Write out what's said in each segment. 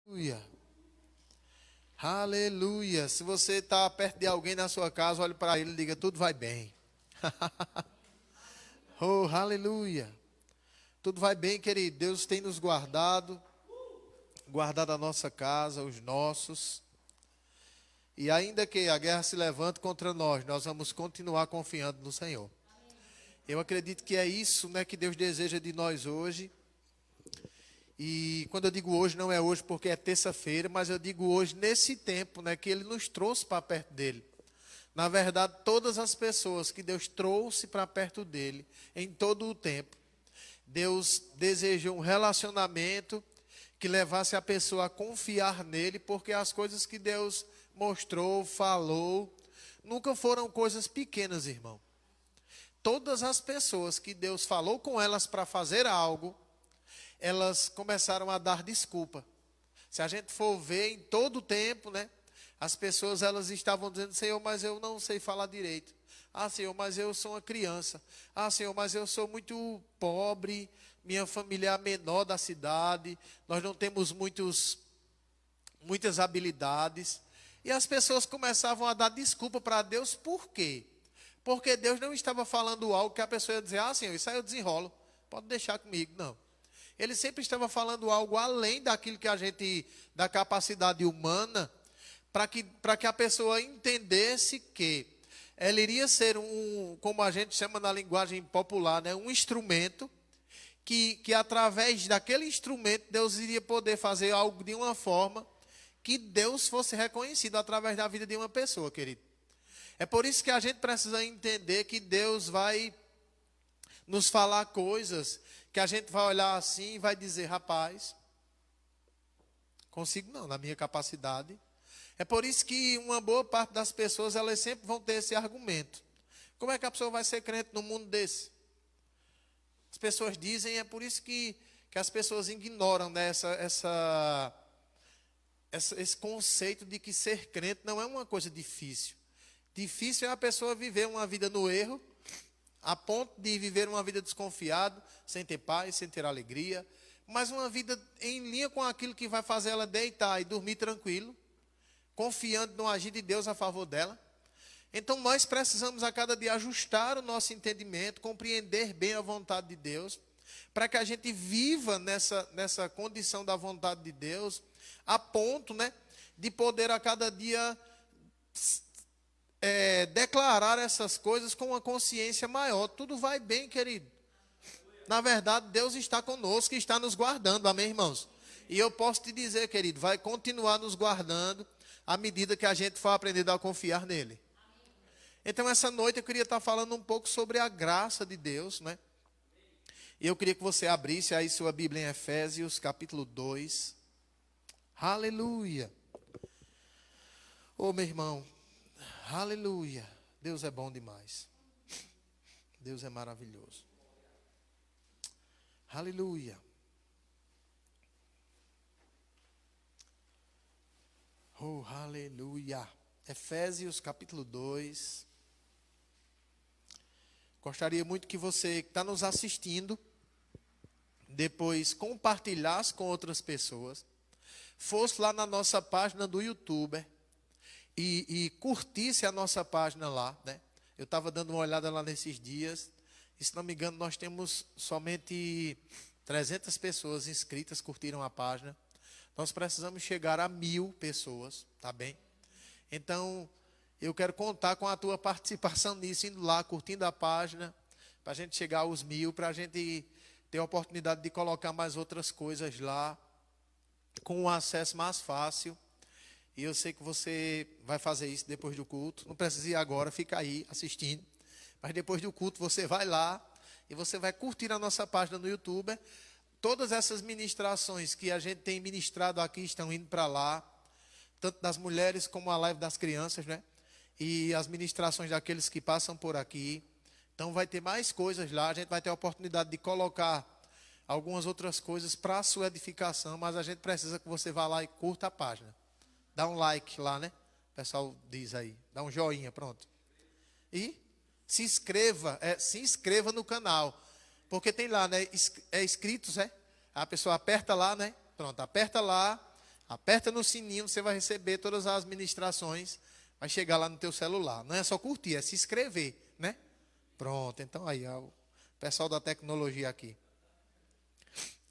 Aleluia. Aleluia. Se você está perto de alguém na sua casa, olhe para ele e diga: tudo vai bem. Oh, aleluia. Tudo vai bem, querido. Deus tem nos guardado a nossa casa, os nossos. E ainda que a guerra se levante contra nós vamos continuar confiando no Senhor. Eu acredito que é isso, né, que Deus deseja de nós hoje. E quando eu digo hoje, não é hoje porque é terça-feira, mas eu digo hoje nesse tempo, né, que Ele nos trouxe para perto dEle. Na verdade, todas as pessoas que Deus trouxe para perto dEle, em todo o tempo, Deus desejou um relacionamento que levasse a pessoa a confiar nele, porque as coisas que Deus mostrou, falou, nunca foram coisas pequenas, irmão. Todas as pessoas que Deus falou com elas para fazer algo, elas começaram a dar desculpa. Se a gente for ver em todo o tempo, né? As pessoas elas estavam dizendo: Senhor, mas eu não sei falar direito. Ah, Senhor, mas eu sou uma criança. Ah, Senhor, mas eu sou muito pobre. Minha família é a menor da cidade. Nós não temos muitas habilidades. E as pessoas começavam a dar desculpa para Deus. Por quê? Porque Deus não estava falando algo que a pessoa ia dizer: ah, Senhor, isso aí eu desenrolo. Pode deixar comigo. Não. Ele sempre estava falando algo além daquilo que da capacidade humana, para que a pessoa entendesse que ela iria ser como a gente chama na linguagem popular, né, um instrumento, que através daquele instrumento Deus iria poder fazer algo de uma forma que Deus fosse reconhecido através da vida de uma pessoa, querido. É por isso que a gente precisa entender que Deus vai nos falar coisas que a gente vai olhar assim e vai dizer: rapaz, consigo não, na minha capacidade. É por isso que uma boa parte das pessoas, elas sempre vão ter esse argumento: como é que a pessoa vai ser crente num mundo desse? As pessoas dizem, é por isso que as pessoas ignoram, né, esse conceito de que ser crente não é uma coisa difícil. Difícil é a pessoa viver uma vida no erro, a ponto de viver uma vida desconfiada, sem ter paz, sem ter alegria, mas uma vida em linha com aquilo que vai fazer ela deitar e dormir tranquilo, confiando no agir de Deus a favor dela. Então nós precisamos a cada dia ajustar o nosso entendimento, compreender bem a vontade de Deus, para que a gente viva nessa condição da vontade de Deus, a ponto, né, de poder a cada dia declarar essas coisas com uma consciência maior. Tudo vai bem, querido. Na verdade, Deus está conosco e está nos guardando, amém, irmãos? E eu posso te dizer, querido, vai continuar nos guardando à medida que a gente for aprendendo a confiar nele. Então, essa noite eu queria estar falando um pouco sobre a graça de Deus, né? E eu queria que você abrisse aí sua Bíblia em Efésios, capítulo 2. Aleluia. Ô, meu irmão, aleluia. Deus é bom demais. Deus é maravilhoso. Aleluia. Oh, aleluia. Efésios capítulo 2. Gostaria muito que você que está nos assistindo, depois compartilhasse com outras pessoas, fosse lá na nossa página do YouTube e curtisse a nossa página lá, né? Eu estava dando uma olhada lá nesses dias, e se não me engano nós temos somente 300 pessoas inscritas, curtiram a página. Nós precisamos chegar a 1000 pessoas, tá bem? Então, eu quero contar com a tua participação nisso, indo lá, curtindo a página, para a gente chegar aos 1000, para a gente ter a oportunidade de colocar mais outras coisas lá, com um acesso mais fácil. E eu sei que você vai fazer isso depois do culto. Não precisa ir agora, fica aí assistindo. Mas depois do culto você vai lá e você vai curtir a nossa página no YouTube. Todas essas ministrações que a gente tem ministrado aqui estão indo para lá. Tanto das mulheres como a live das crianças, né? E as ministrações daqueles que passam por aqui. Então vai ter mais coisas lá. A gente vai ter a oportunidade de colocar algumas outras coisas para a sua edificação. Mas a gente precisa que você vá lá e curta a página. Dá um like lá, né? O pessoal diz aí. Dá um joinha, pronto. E se inscreva no canal. Porque tem lá, né? Inscritos, né? A pessoa aperta lá, né? Pronto, aperta lá. Aperta no sininho, você vai receber todas as ministrações, vai chegar lá no teu celular. Não é só curtir, é se inscrever, né? Pronto, então aí, ó, o pessoal da tecnologia aqui.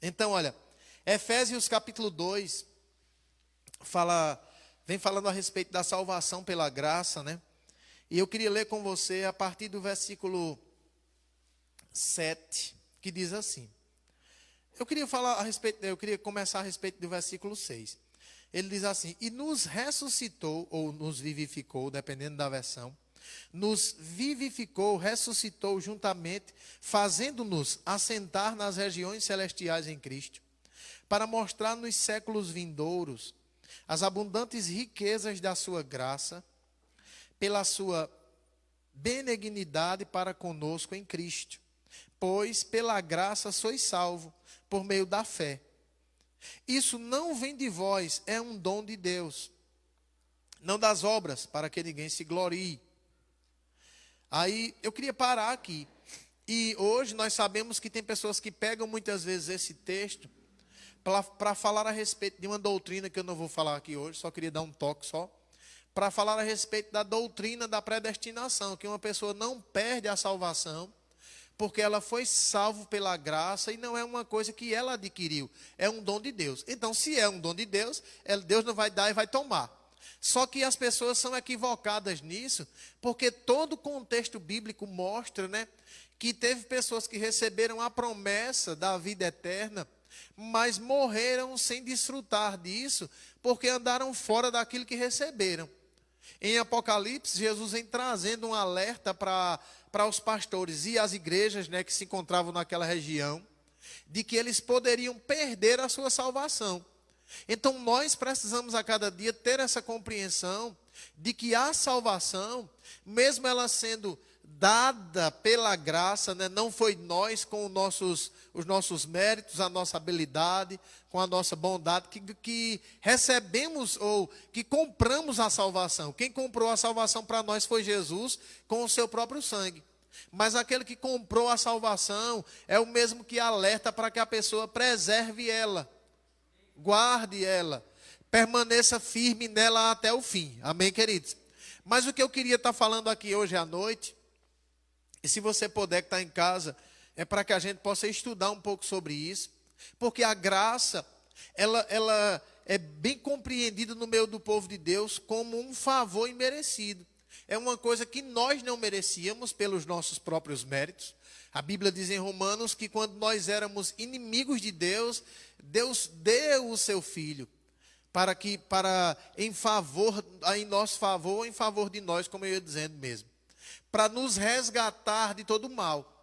Então, olha, Efésios capítulo 2, vem falando a respeito da salvação pela graça, né? E eu queria ler com você a partir do versículo 7, que diz assim. Eu queria começar a respeito do versículo 6. Ele diz assim: e nos ressuscitou, ou nos vivificou, dependendo da versão, nos vivificou, ressuscitou juntamente, fazendo-nos assentar nas regiões celestiais em Cristo, para mostrar nos séculos vindouros as abundantes riquezas da sua graça, pela sua benignidade para conosco em Cristo. Pois pela graça sois salvo, por meio da fé. Isso não vem de vós, é um dom de Deus, não das obras, para que ninguém se glorie. Aí eu queria parar aqui. E hoje nós sabemos que tem pessoas que pegam muitas vezes esse texto para falar a respeito de uma doutrina que eu não vou falar aqui hoje, só queria dar um toque só. Para falar a respeito da doutrina da predestinação, que uma pessoa não perde a salvação, porque ela foi salva pela graça e não é uma coisa que ela adquiriu, é um dom de Deus. Então, se é um dom de Deus, Deus não vai dar e vai tomar. Só que as pessoas são equivocadas nisso, porque todo o contexto bíblico mostra, né, que teve pessoas que receberam a promessa da vida eterna, mas morreram sem desfrutar disso, porque andaram fora daquilo que receberam. Em Apocalipse, Jesus vem trazendo um alerta para os pastores e as igrejas, né, que se encontravam naquela região, de que eles poderiam perder a sua salvação. Então nós precisamos a cada dia ter essa compreensão de que a salvação, mesmo ela sendo dada pela graça, né, não foi nós com os nossos méritos, a nossa habilidade, com a nossa bondade, que recebemos ou que compramos a salvação. Quem comprou a salvação para nós foi Jesus com o seu próprio sangue. Mas aquele que comprou a salvação é o mesmo que alerta para que a pessoa preserve ela, guarde ela, permaneça firme nela até o fim. Amém, queridos? Mas o que eu queria estar falando aqui hoje à noite, e se você puder que está em casa, é para que a gente possa estudar um pouco sobre isso, porque a graça, ela é bem compreendida no meio do povo de Deus como um favor imerecido. É uma coisa que nós não merecíamos pelos nossos próprios méritos. A Bíblia diz em Romanos que quando nós éramos inimigos de Deus, Deus deu o seu Filho em nosso favor, em favor de nós, como eu ia dizendo mesmo, para nos resgatar de todo mal.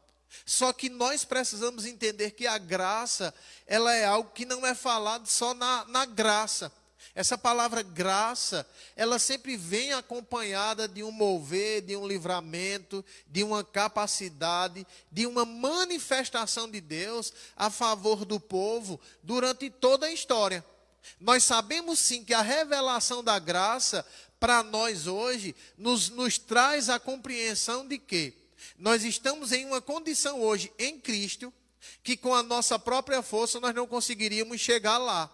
Só que nós precisamos entender que a graça, ela é algo que não é falado só na graça. Essa palavra graça, ela sempre vem acompanhada de um mover, de um livramento, de uma capacidade, de uma manifestação de Deus a favor do povo durante toda a história. Nós sabemos sim que a revelação da graça, para nós hoje, nos traz a compreensão de que nós estamos em uma condição hoje em Cristo, que com a nossa própria força nós não conseguiríamos chegar lá.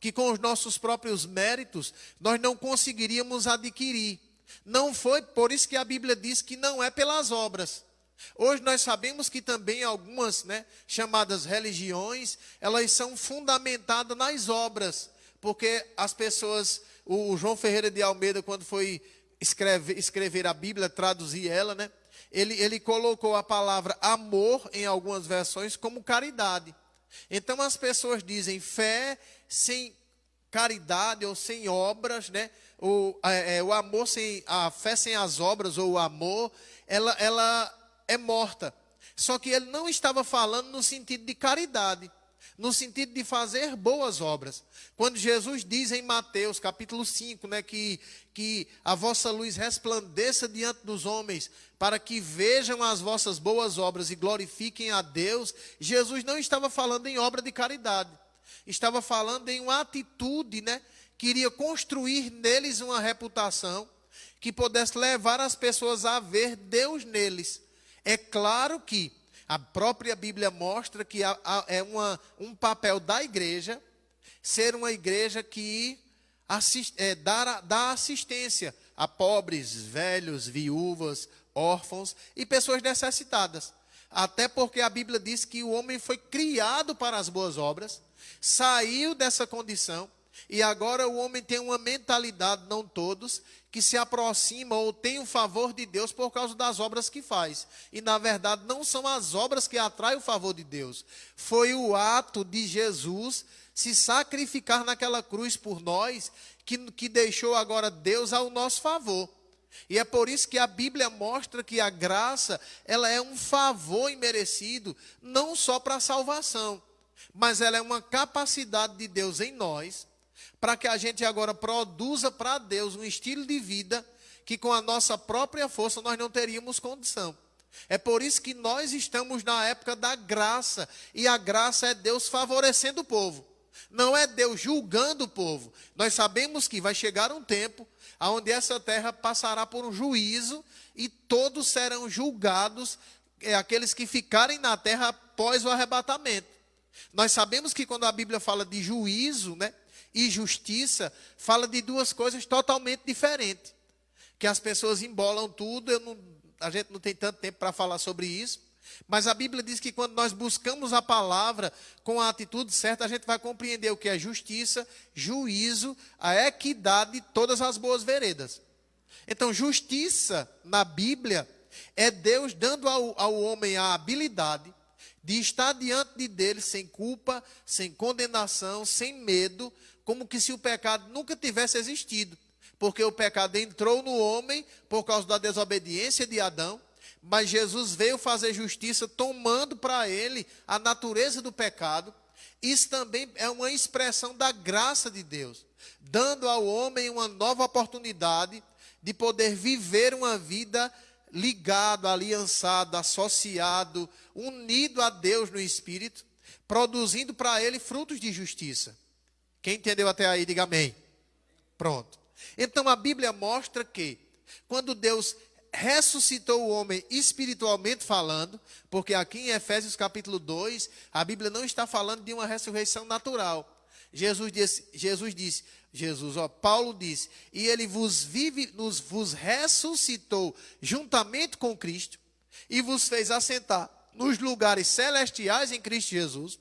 Que com os nossos próprios méritos nós não conseguiríamos adquirir. Não foi, por isso que a Bíblia diz que não é pelas obras. Hoje nós sabemos que também algumas, né, chamadas religiões, elas são fundamentadas nas obras. Porque as pessoas, o João Ferreira de Almeida, quando foi escrever a Bíblia, traduzir ela, né, ele colocou a palavra amor em algumas versões como caridade. Então as pessoas dizem fé sem caridade ou sem obras, né? O amor sem a fé sem as obras, ou o amor, ela é morta. Só que ele não estava falando no sentido de caridade, no sentido de fazer boas obras. Quando Jesus diz em Mateus capítulo 5, né, que a vossa luz resplandeça diante dos homens, para que vejam as vossas boas obras e glorifiquem a Deus, Jesus não estava falando em obra de caridade. Estava falando em uma atitude, né, que iria construir neles uma reputação que pudesse levar as pessoas a ver Deus neles. É claro que a própria Bíblia mostra que é um papel da igreja ser uma igreja que dá assistência a pobres, velhos, viúvas, órfãos e pessoas necessitadas. Até porque a Bíblia diz que o homem foi criado para as boas obras, saiu dessa condição, e agora o homem tem uma mentalidade, não todos, que se aproxima ou tem o favor de Deus por causa das obras que faz. E na verdade não são as obras que atraem o favor de Deus. Foi o ato de Jesus se sacrificar naquela cruz por nós, que deixou agora Deus ao nosso favor. E é por isso que a Bíblia mostra que a graça, ela é um favor imerecido, não só para a salvação, mas ela é uma capacidade de Deus em nós, para que a gente agora produza para Deus um estilo de vida que com a nossa própria força nós não teríamos condição. É por isso que nós estamos na época da graça, e a graça é Deus favorecendo o povo. Não é Deus julgando o povo. Nós sabemos que vai chegar um tempo onde essa terra passará por um juízo e todos serão julgados, aqueles que ficarem na terra após o arrebatamento. Nós sabemos que quando a Bíblia fala de juízo, e justiça, fala de duas coisas totalmente diferentes. Que as pessoas embolam tudo, a gente não tem tanto tempo para falar sobre isso. Mas a Bíblia diz que quando nós buscamos a palavra com a atitude certa, a gente vai compreender o que é justiça, juízo, a equidade e todas as boas veredas. Então, justiça na Bíblia é Deus dando ao homem a habilidade de estar diante dele sem culpa, sem condenação, sem medo, como que se o pecado nunca tivesse existido. Porque o pecado entrou no homem por causa da desobediência de Adão. Mas Jesus veio fazer justiça, tomando para ele a natureza do pecado. Isso também é uma expressão da graça de Deus, dando ao homem uma nova oportunidade de poder viver uma vida ligado, aliançado, associado, unido a Deus no Espírito, produzindo para ele frutos de justiça. Quem entendeu até aí, diga amém. Pronto. Então a Bíblia mostra que quando Deus ressuscitou o homem espiritualmente falando, porque aqui em Efésios capítulo 2, a Bíblia não está falando de uma ressurreição natural. Paulo disse, e ele vos ressuscitou juntamente com Cristo, e vos fez assentar nos lugares celestiais em Cristo Jesus,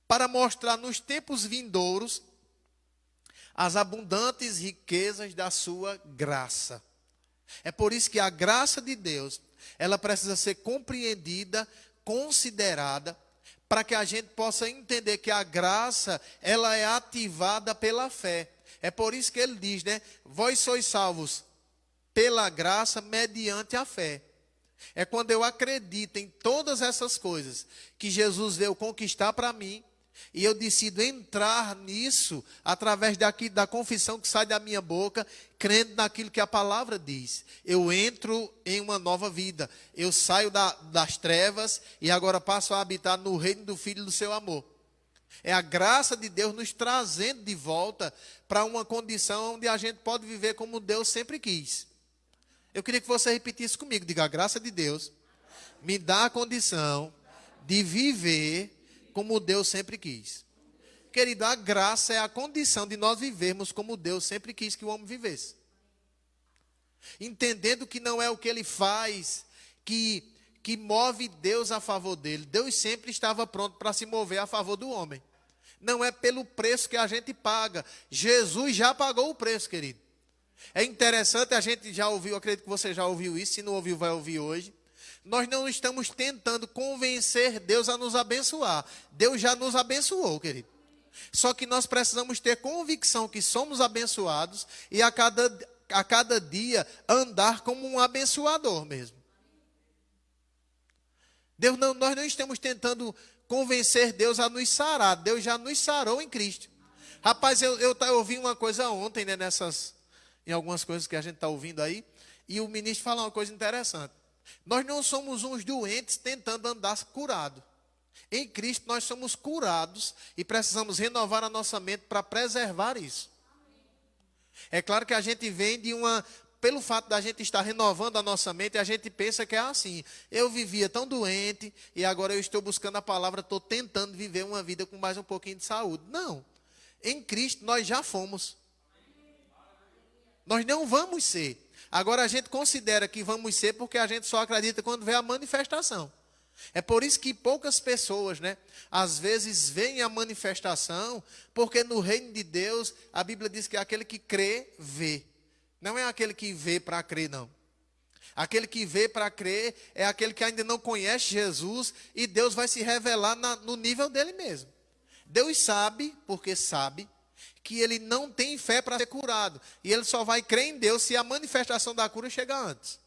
para mostrar nos tempos vindouros as abundantes riquezas da sua graça. É por isso que a graça de Deus, ela precisa ser compreendida, considerada, para que a gente possa entender que a graça, ela é ativada pela fé. É por isso que ele diz, vós sois salvos pela graça mediante a fé. É quando eu acredito em todas essas coisas que Jesus veio conquistar para mim, e eu decido entrar nisso através da confissão que sai da minha boca, crendo naquilo que a palavra diz. Eu entro em uma nova vida. Eu saio das trevas e agora passo a habitar no reino do Filho do seu amor. É a graça de Deus nos trazendo de volta para uma condição onde a gente pode viver como Deus sempre quis. Eu queria que você repetisse comigo. Diga, a graça de Deus me dá a condição de viver como Deus sempre quis. Querido, a graça é a condição de nós vivermos como Deus sempre quis que o homem vivesse. Entendendo que não é o que ele faz que move Deus a favor dele. Deus sempre estava pronto para se mover a favor do homem. Não é pelo preço que a gente paga. Jesus já pagou o preço, querido. É interessante, a gente já ouviu, acredito que você já ouviu isso, se não ouviu, vai ouvir hoje. Nós não estamos tentando convencer Deus a nos abençoar. Deus já nos abençoou, querido. Só que nós precisamos ter convicção que somos abençoados e a cada dia andar como um abençoador mesmo. Nós não estamos tentando convencer Deus a nos sarar. Deus já nos sarou em Cristo. Rapaz, eu ouvi uma coisa ontem, em algumas coisas que a gente está ouvindo aí, e o ministro falou uma coisa interessante. Nós não somos uns doentes tentando andar curado. Em Cristo nós somos curados e precisamos renovar a nossa mente para preservar isso. É claro que a gente vem pelo fato da gente estar renovando a nossa mente, a gente pensa que é assim. Eu vivia tão doente e agora eu estou buscando a palavra, estou tentando viver uma vida com mais um pouquinho de saúde. Não. Em Cristo nós já fomos. Nós não vamos ser. Agora a gente considera que vamos ser porque a gente só acredita quando vê a manifestação. É por isso que poucas pessoas, às vezes veem a manifestação, porque no reino de Deus, a Bíblia diz que aquele que crê, vê. Não é aquele que vê para crer, não. Aquele que vê para crer é aquele que ainda não conhece Jesus e Deus vai se revelar no nível dele mesmo. Deus sabe, porque sabe, que ele não tem fé para ser curado. E ele só vai crer em Deus se a manifestação da cura chegar antes.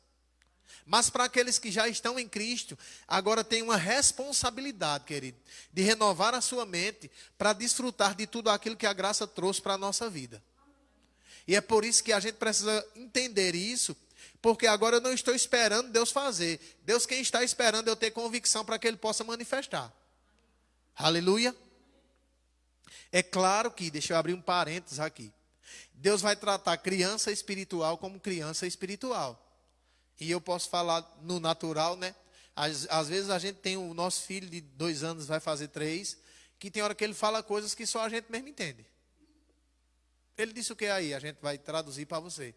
Mas para aqueles que já estão em Cristo, agora tem uma responsabilidade, querido, de renovar a sua mente para desfrutar de tudo aquilo que a graça trouxe para a nossa vida. E é por isso que a gente precisa entender isso, porque agora eu não estou esperando Deus fazer. Deus quem está esperando eu ter convicção para que Ele possa manifestar. Aleluia. É claro que, deixa eu abrir um parênteses aqui. Deus vai tratar criança espiritual como criança espiritual. E eu posso falar no natural, Às vezes a gente tem o nosso filho de 2 anos, vai fazer 3, que tem hora que ele fala coisas que só a gente mesmo entende. Ele disse o que aí? A gente vai traduzir para você.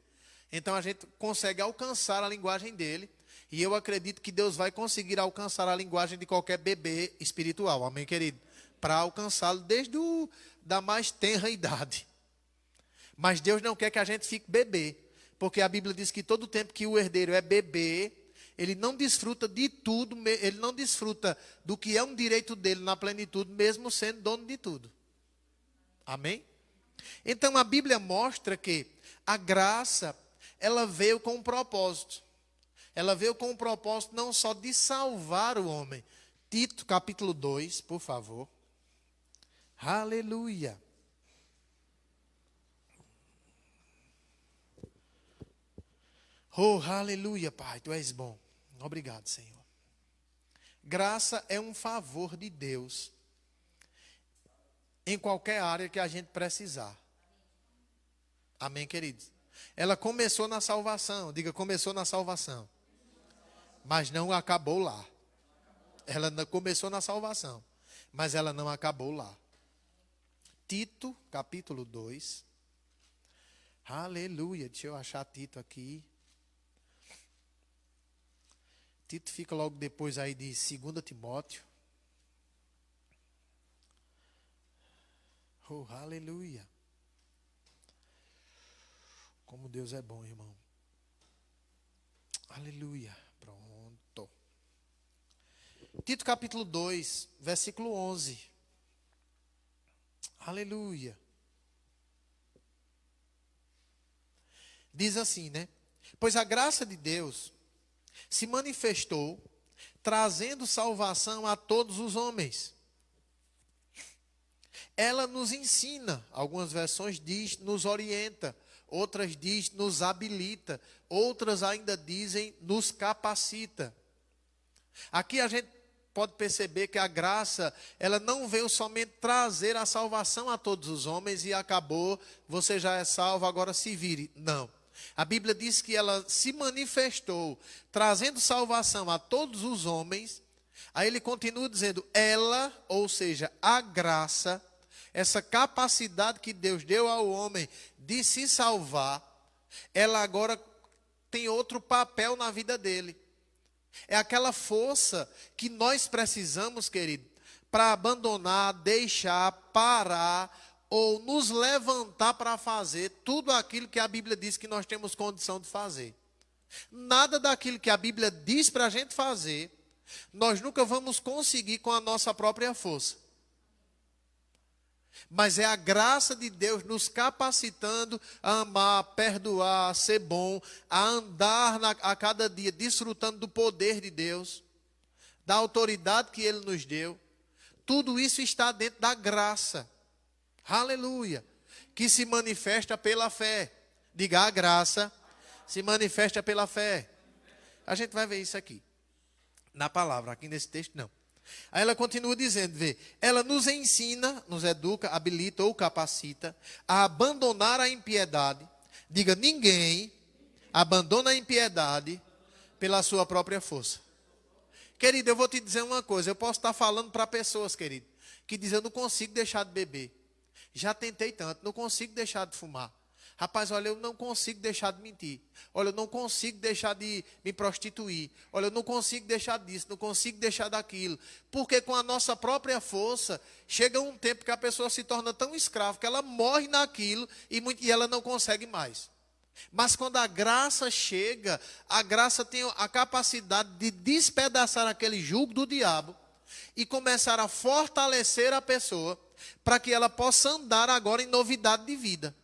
Então a gente consegue alcançar a linguagem dele. E eu acredito que Deus vai conseguir alcançar a linguagem de qualquer bebê espiritual. Amém, querido? Para alcançá-lo desde da mais tenra idade. Mas Deus não quer que a gente fique bebê. Porque a Bíblia diz que todo tempo que o herdeiro é bebê, ele não desfruta de tudo, ele não desfruta do que é um direito dele na plenitude, mesmo sendo dono de tudo. Amém? Então a Bíblia mostra que a graça, ela veio com um propósito. Ela veio com um propósito não só de salvar o homem. Tito capítulo 2, por favor. Aleluia. Oh, aleluia, Pai, Tu és bom. Obrigado, Senhor. Graça é um favor de Deus em qualquer área que a gente precisar. Amém, queridos? Ela começou na salvação. Diga, começou na salvação. Mas não acabou lá. Ela começou na salvação, mas ela não acabou lá. Tito, capítulo 2. Aleluia. Deixa eu achar Tito aqui. Tito fica logo depois aí de 2 Timóteo. Oh, aleluia. Como Deus é bom, irmão. Aleluia. Pronto. Tito capítulo 2, versículo 11. Aleluia. Diz assim, Pois a graça de Deus se manifestou, trazendo salvação a todos os homens. Ela nos ensina, algumas versões diz, nos orienta, outras diz, nos habilita, outras ainda dizem, nos capacita. Aqui a gente pode perceber que a graça, ela não veio somente trazer a salvação a todos os homens e acabou, você já é salvo, agora se vire. Não. A Bíblia diz que ela se manifestou, trazendo salvação a todos os homens. Aí ele continua dizendo, ela, ou seja, a graça, essa capacidade que Deus deu ao homem de se salvar, ela agora tem outro papel na vida dele. É aquela força que nós precisamos, querido, para abandonar, deixar, parar ou nos levantar para fazer tudo aquilo que a Bíblia diz que nós temos condição de fazer. Nada daquilo que a Bíblia diz para a gente fazer, nós nunca vamos conseguir com a nossa própria força. Mas é a graça de Deus nos capacitando a amar, a perdoar, a ser bom, a andar a cada dia desfrutando do poder de Deus, da autoridade que Ele nos deu. Tudo isso está dentro da graça. Aleluia. Que se manifesta pela fé. Diga, a graça se manifesta pela fé. A gente vai ver isso aqui. Na palavra, aqui nesse texto não. Aí ela continua dizendo, ela nos ensina, nos educa, habilita ou capacita a abandonar a impiedade. Diga, ninguém abandona a impiedade pela sua própria força. Querido, eu vou te dizer uma coisa, eu posso estar falando para pessoas, querido, que dizem, eu não consigo deixar de beber. Já tentei tanto, não consigo deixar de fumar. Rapaz, olha, eu não consigo deixar de mentir. Olha, eu não consigo deixar de me prostituir. Olha, eu não consigo deixar disso, não consigo deixar daquilo. Porque com a nossa própria força, chega um tempo que a pessoa se torna tão escrava que ela morre naquilo e ela não consegue mais. Mas quando a graça chega, a graça tem a capacidade de despedaçar aquele jugo do diabo e começar a fortalecer a pessoa para que ela possa andar agora em novidade de vida.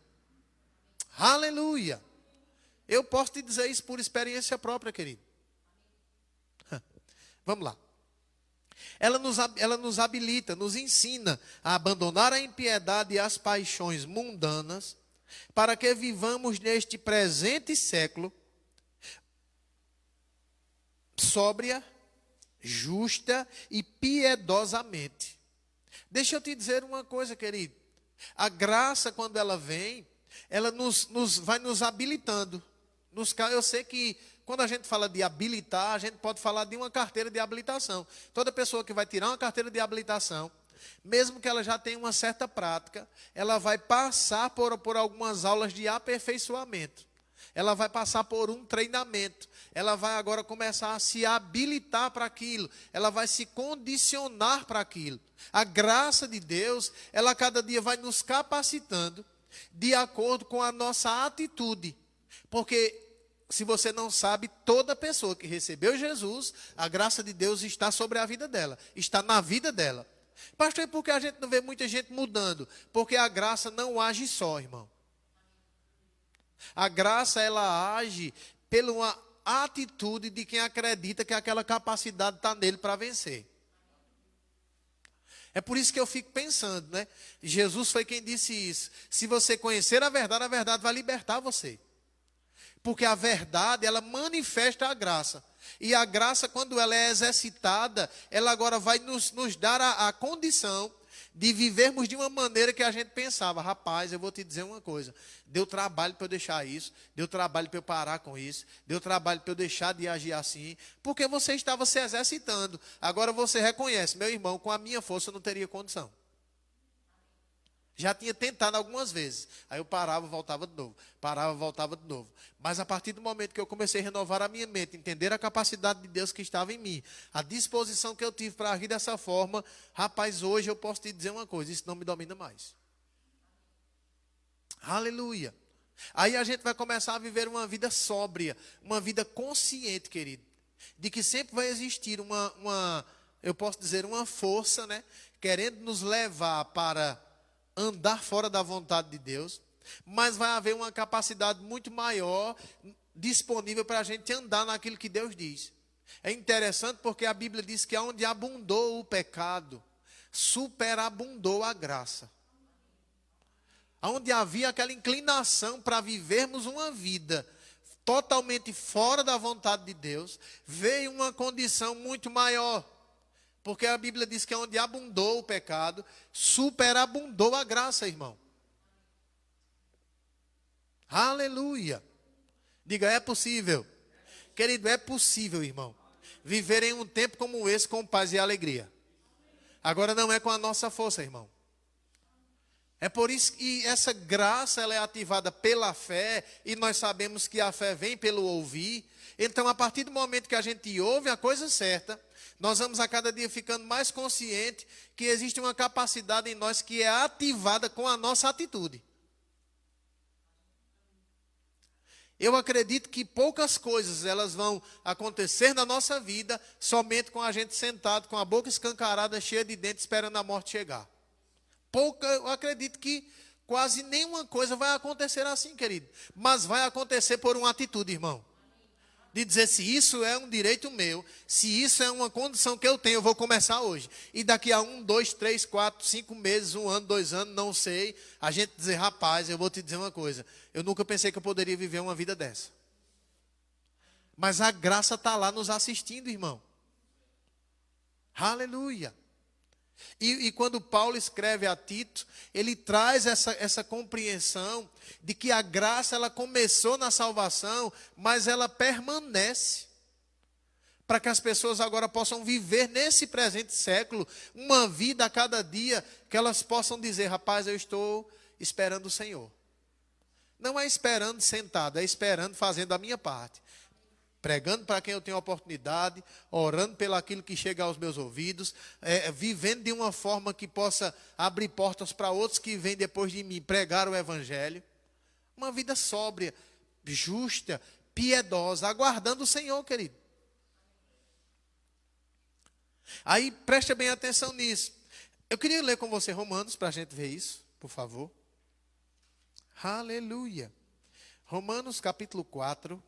Aleluia! Eu posso te dizer isso por experiência própria, querido. Vamos lá. Ela nos habilita, nos ensina a abandonar a impiedade e as paixões mundanas, para que vivamos neste presente século sóbria, justa e piedosamente. Deixa eu te dizer uma coisa, querido. A graça, quando ela vem, ela vai nos habilitando. Eu sei que quando a gente fala de habilitar, a gente pode falar de uma carteira de habilitação. Toda pessoa que vai tirar uma carteira de habilitação, mesmo que ela já tenha uma certa prática, ela vai passar por algumas aulas de aperfeiçoamento. Ela vai passar por um treinamento. Ela vai agora começar a se habilitar para aquilo. Ela vai se condicionar para aquilo. A graça de Deus, ela cada dia vai nos capacitando de acordo com a nossa atitude. Porque, se você não sabe, toda pessoa que recebeu Jesus, a graça de Deus está sobre a vida dela, está na vida dela. Pastor, e por que a gente não vê muita gente mudando? Porque a graça não age só, irmão. A graça, ela age pela uma atitude de quem acredita que aquela capacidade está nele para vencer. É por isso que eu fico pensando, né? Jesus foi quem disse isso. Se você conhecer a verdade vai libertar você. Porque a verdade, ela manifesta a graça. E a graça, quando ela é exercitada, ela agora vai nos dar a condição de vivermos de uma maneira que a gente pensava. Rapaz, eu vou te dizer uma coisa. Deu trabalho para eu deixar isso. Deu trabalho para eu parar com isso. Deu trabalho para eu deixar de agir assim. Porque você estava se exercitando. Agora você reconhece, meu irmão, com a minha força eu não teria condição. Já tinha tentado algumas vezes. Aí eu parava, voltava de novo. Parava, voltava de novo. Mas a partir do momento que eu comecei a renovar a minha mente, entender a capacidade de Deus que estava em mim, a disposição que eu tive para agir dessa forma, rapaz, hoje eu posso te dizer uma coisa, isso não me domina mais. Aleluia. Aí a gente vai começar a viver uma vida sóbria, uma vida consciente, querido, de que sempre vai existir eu posso dizer, uma força, né, querendo nos levar para andar fora da vontade de Deus, mas vai haver uma capacidade muito maior disponível para a gente andar naquilo que Deus diz. É interessante porque a Bíblia diz que onde abundou o pecado, superabundou a graça. Onde havia aquela inclinação para vivermos uma vida totalmente fora da vontade de Deus, veio uma condição muito maior. Porque a Bíblia diz que onde abundou o pecado, superabundou a graça, irmão. Aleluia. Diga, é possível. Querido, é possível, irmão, viver em um tempo como esse com paz e alegria. Agora não é com a nossa força, irmão. É por isso que essa graça ela é ativada pela fé, e nós sabemos que a fé vem pelo ouvir. Então, a partir do momento que a gente ouve a coisa certa, nós vamos a cada dia ficando mais consciente que existe uma capacidade em nós que é ativada com a nossa atitude. Eu acredito que poucas coisas elas vão acontecer na nossa vida somente com a gente sentado, com a boca escancarada, cheia de dentes, esperando a morte chegar. Eu acredito que quase nenhuma coisa vai acontecer assim, querido. Mas vai acontecer por uma atitude, irmão. De dizer, se isso é um direito meu, se isso é uma condição que eu tenho, eu vou começar hoje. E daqui a 1, 2, 3, 4, 5 meses, 1 ano, 2 anos, não sei, a gente dizer, rapaz, eu vou te dizer uma coisa, eu nunca pensei que eu poderia viver uma vida dessa. Mas a graça está lá nos assistindo, irmão. Aleluia. E quando Paulo escreve a Tito, ele traz essa compreensão de que a graça ela começou na salvação, mas ela permanece. para que as pessoas agora possam viver nesse presente século, uma vida a cada dia, que elas possam dizer, rapaz, eu estou esperando o Senhor. Não é esperando sentado, é esperando fazendo a minha parte. Pregando para quem eu tenho oportunidade, orando pelo aquilo que chega aos meus ouvidos, vivendo de uma forma que possa abrir portas para outros que vêm depois de mim pregar o Evangelho. Uma vida sóbria, justa, piedosa, aguardando o Senhor, querido. Aí, preste bem atenção nisso. Eu queria ler com você Romanos, para a gente ver isso, por favor. Aleluia. Romanos capítulo 4.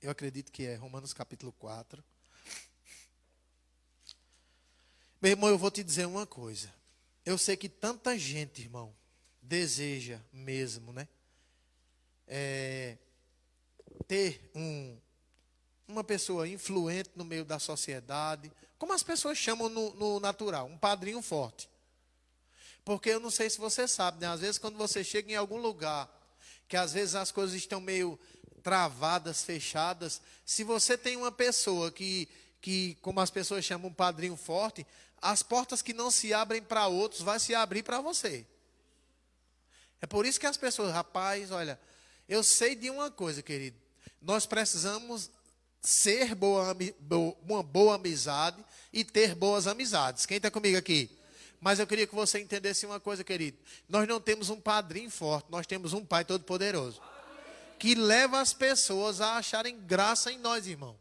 Eu acredito que é Romanos capítulo 4. Meu irmão, eu vou te dizer uma coisa. Eu sei que tanta gente, irmão, deseja mesmo, né? Ter uma pessoa influente no meio da sociedade. Como as pessoas chamam no natural, um padrinho forte. Porque eu não sei se você sabe, né? Às vezes quando você chega em algum lugar, que às vezes as coisas estão meio travadas, fechadas, se você tem uma pessoa que como as pessoas chamam, um padrinho forte, as portas que não se abrem para outros, vai se abrir para você. É por isso que as pessoas, rapaz, olha, eu sei de uma coisa, querido, nós precisamos ser uma boa amizade e ter boas amizades. Quem está comigo aqui? Mas eu queria que você entendesse uma coisa, querido, nós não temos um padrinho forte, nós temos um Pai Todo-Poderoso, que leva as pessoas a acharem graça em nós, irmão.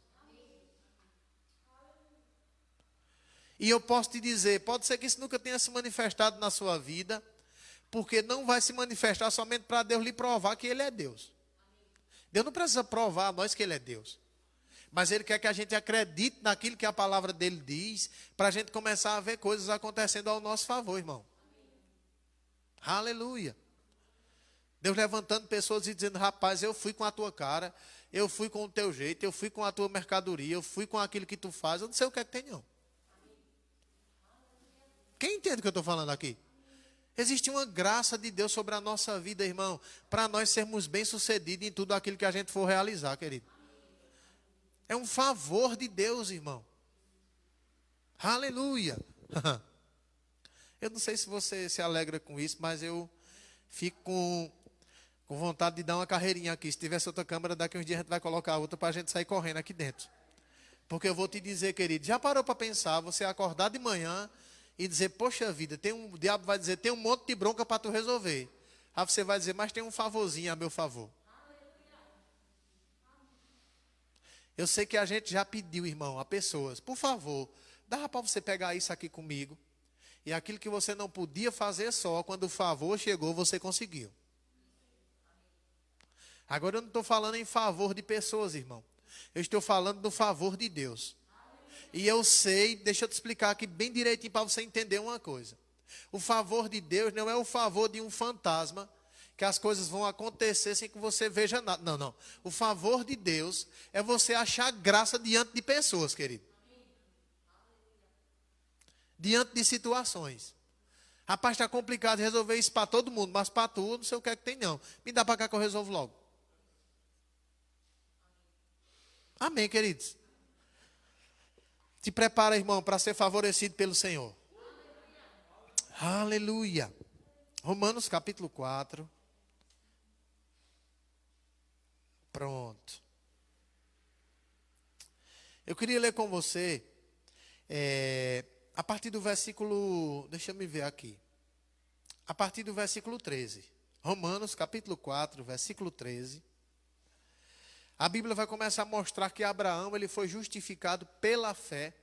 E eu posso te dizer, pode ser que isso nunca tenha se manifestado na sua vida, porque não vai se manifestar somente para Deus lhe provar que Ele é Deus. Deus não precisa provar a nós que Ele é Deus. Mas Ele quer que a gente acredite naquilo que a palavra dEle diz, para a gente começar a ver coisas acontecendo ao nosso favor, irmão. Aleluia. Deus levantando pessoas e dizendo, rapaz, eu fui com a tua cara, eu fui com o teu jeito, eu fui com a tua mercadoria, eu fui com aquilo que tu faz, eu não sei o que é que tem não. Quem entende o que eu estou falando aqui? Existe uma graça de Deus sobre a nossa vida, irmão, para nós sermos bem-sucedidos em tudo aquilo que a gente for realizar, querido. É um favor de Deus, irmão. Aleluia. Eu não sei se você se alegra com isso, mas eu fico com vontade de dar uma carreirinha aqui. Se tivesse outra câmera, daqui uns dias a gente vai colocar outra para a gente sair correndo aqui dentro. Porque eu vou te dizer, querido, já parou para pensar, você acordar de manhã e dizer, poxa vida, o diabo vai dizer, tem um monte de bronca para tu resolver. Aí você vai dizer, mas tem um favorzinho a meu favor. Eu sei que a gente já pediu, irmão, a pessoas, por favor, dá para você pegar isso aqui comigo. E aquilo que você não podia fazer só, quando o favor chegou, você conseguiu. Agora eu não estou falando em favor de pessoas, irmão. Eu estou falando do favor de Deus. E eu sei, deixa eu te explicar aqui bem direitinho para você entender uma coisa. O favor de Deus não é o favor de um fantasma, que as coisas vão acontecer sem que você veja nada. Não, não. O favor de Deus é você achar graça diante de pessoas, querido. Diante de situações. Rapaz, está complicado resolver isso para todo mundo, mas para tu, não sei o que é que tem não. Me dá para cá que eu resolvo logo. Amém, queridos? Te prepara, irmão, para ser favorecido pelo Senhor. Aleluia. Romanos capítulo 4. Pronto. Eu queria ler com você, a partir do versículo, deixa eu me ver aqui. A partir do versículo 13. Romanos capítulo 4, versículo 13. A Bíblia vai começar a mostrar que Abraão ele foi justificado pela fé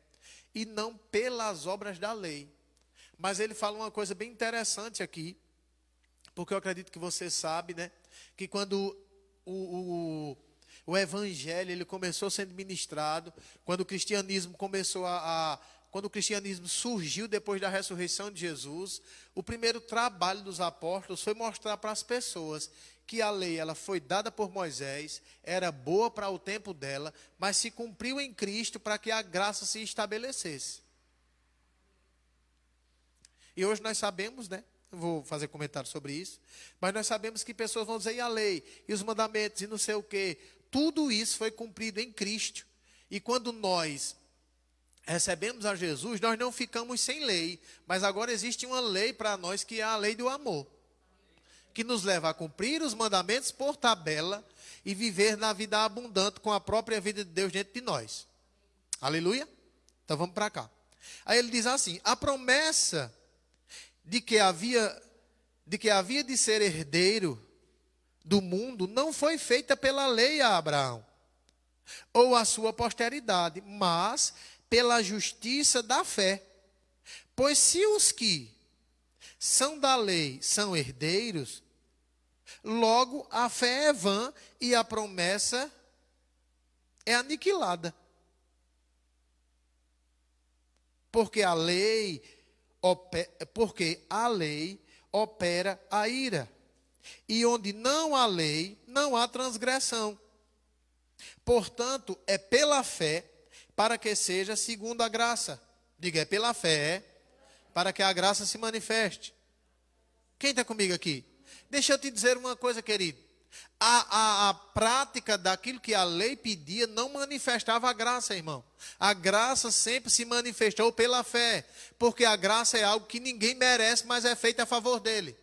e não pelas obras da lei. Mas ele fala uma coisa bem interessante aqui, porque eu acredito que você sabe, né, que quando o evangelho ele começou sendo ministrado, quando o cristianismo começou quando o cristianismo surgiu depois da ressurreição de Jesus, o primeiro trabalho dos apóstolos foi mostrar para as pessoas que a lei ela foi dada por Moisés, era boa para o tempo dela, mas se cumpriu em Cristo para que a graça se estabelecesse. E hoje nós sabemos, né? Não vou fazer comentário sobre isso, mas nós sabemos que pessoas vão dizer, e a lei, e os mandamentos, e não sei o quê. tudo isso foi cumprido em Cristo. E quando nós recebemos a Jesus, nós não ficamos sem lei, mas agora existe uma lei para nós que é a lei do amor, que nos leva a cumprir os mandamentos por tabela e viver na vida abundante com a própria vida de Deus dentro de nós. Aleluia? Então vamos para cá. Aí ele diz assim: a promessa de que havia de ser herdeiro do mundo não foi feita pela lei a Abraão ou a sua posteridade, mas pela justiça da fé. Pois se os que são da lei são herdeiros, logo a fé é vã e a promessa é aniquilada. Porque a lei opera a ira. E onde não há lei, não há transgressão. Portanto, é pela fé para que seja segundo a graça. Diga, é pela fé para que a graça se manifeste. Quem está comigo aqui? Deixa eu te dizer uma coisa, querido. A prática daquilo que a lei pedia não manifestava a graça, irmão. A graça sempre se manifestou pela fé, porque a graça é algo que ninguém merece, mas é feito a favor dele.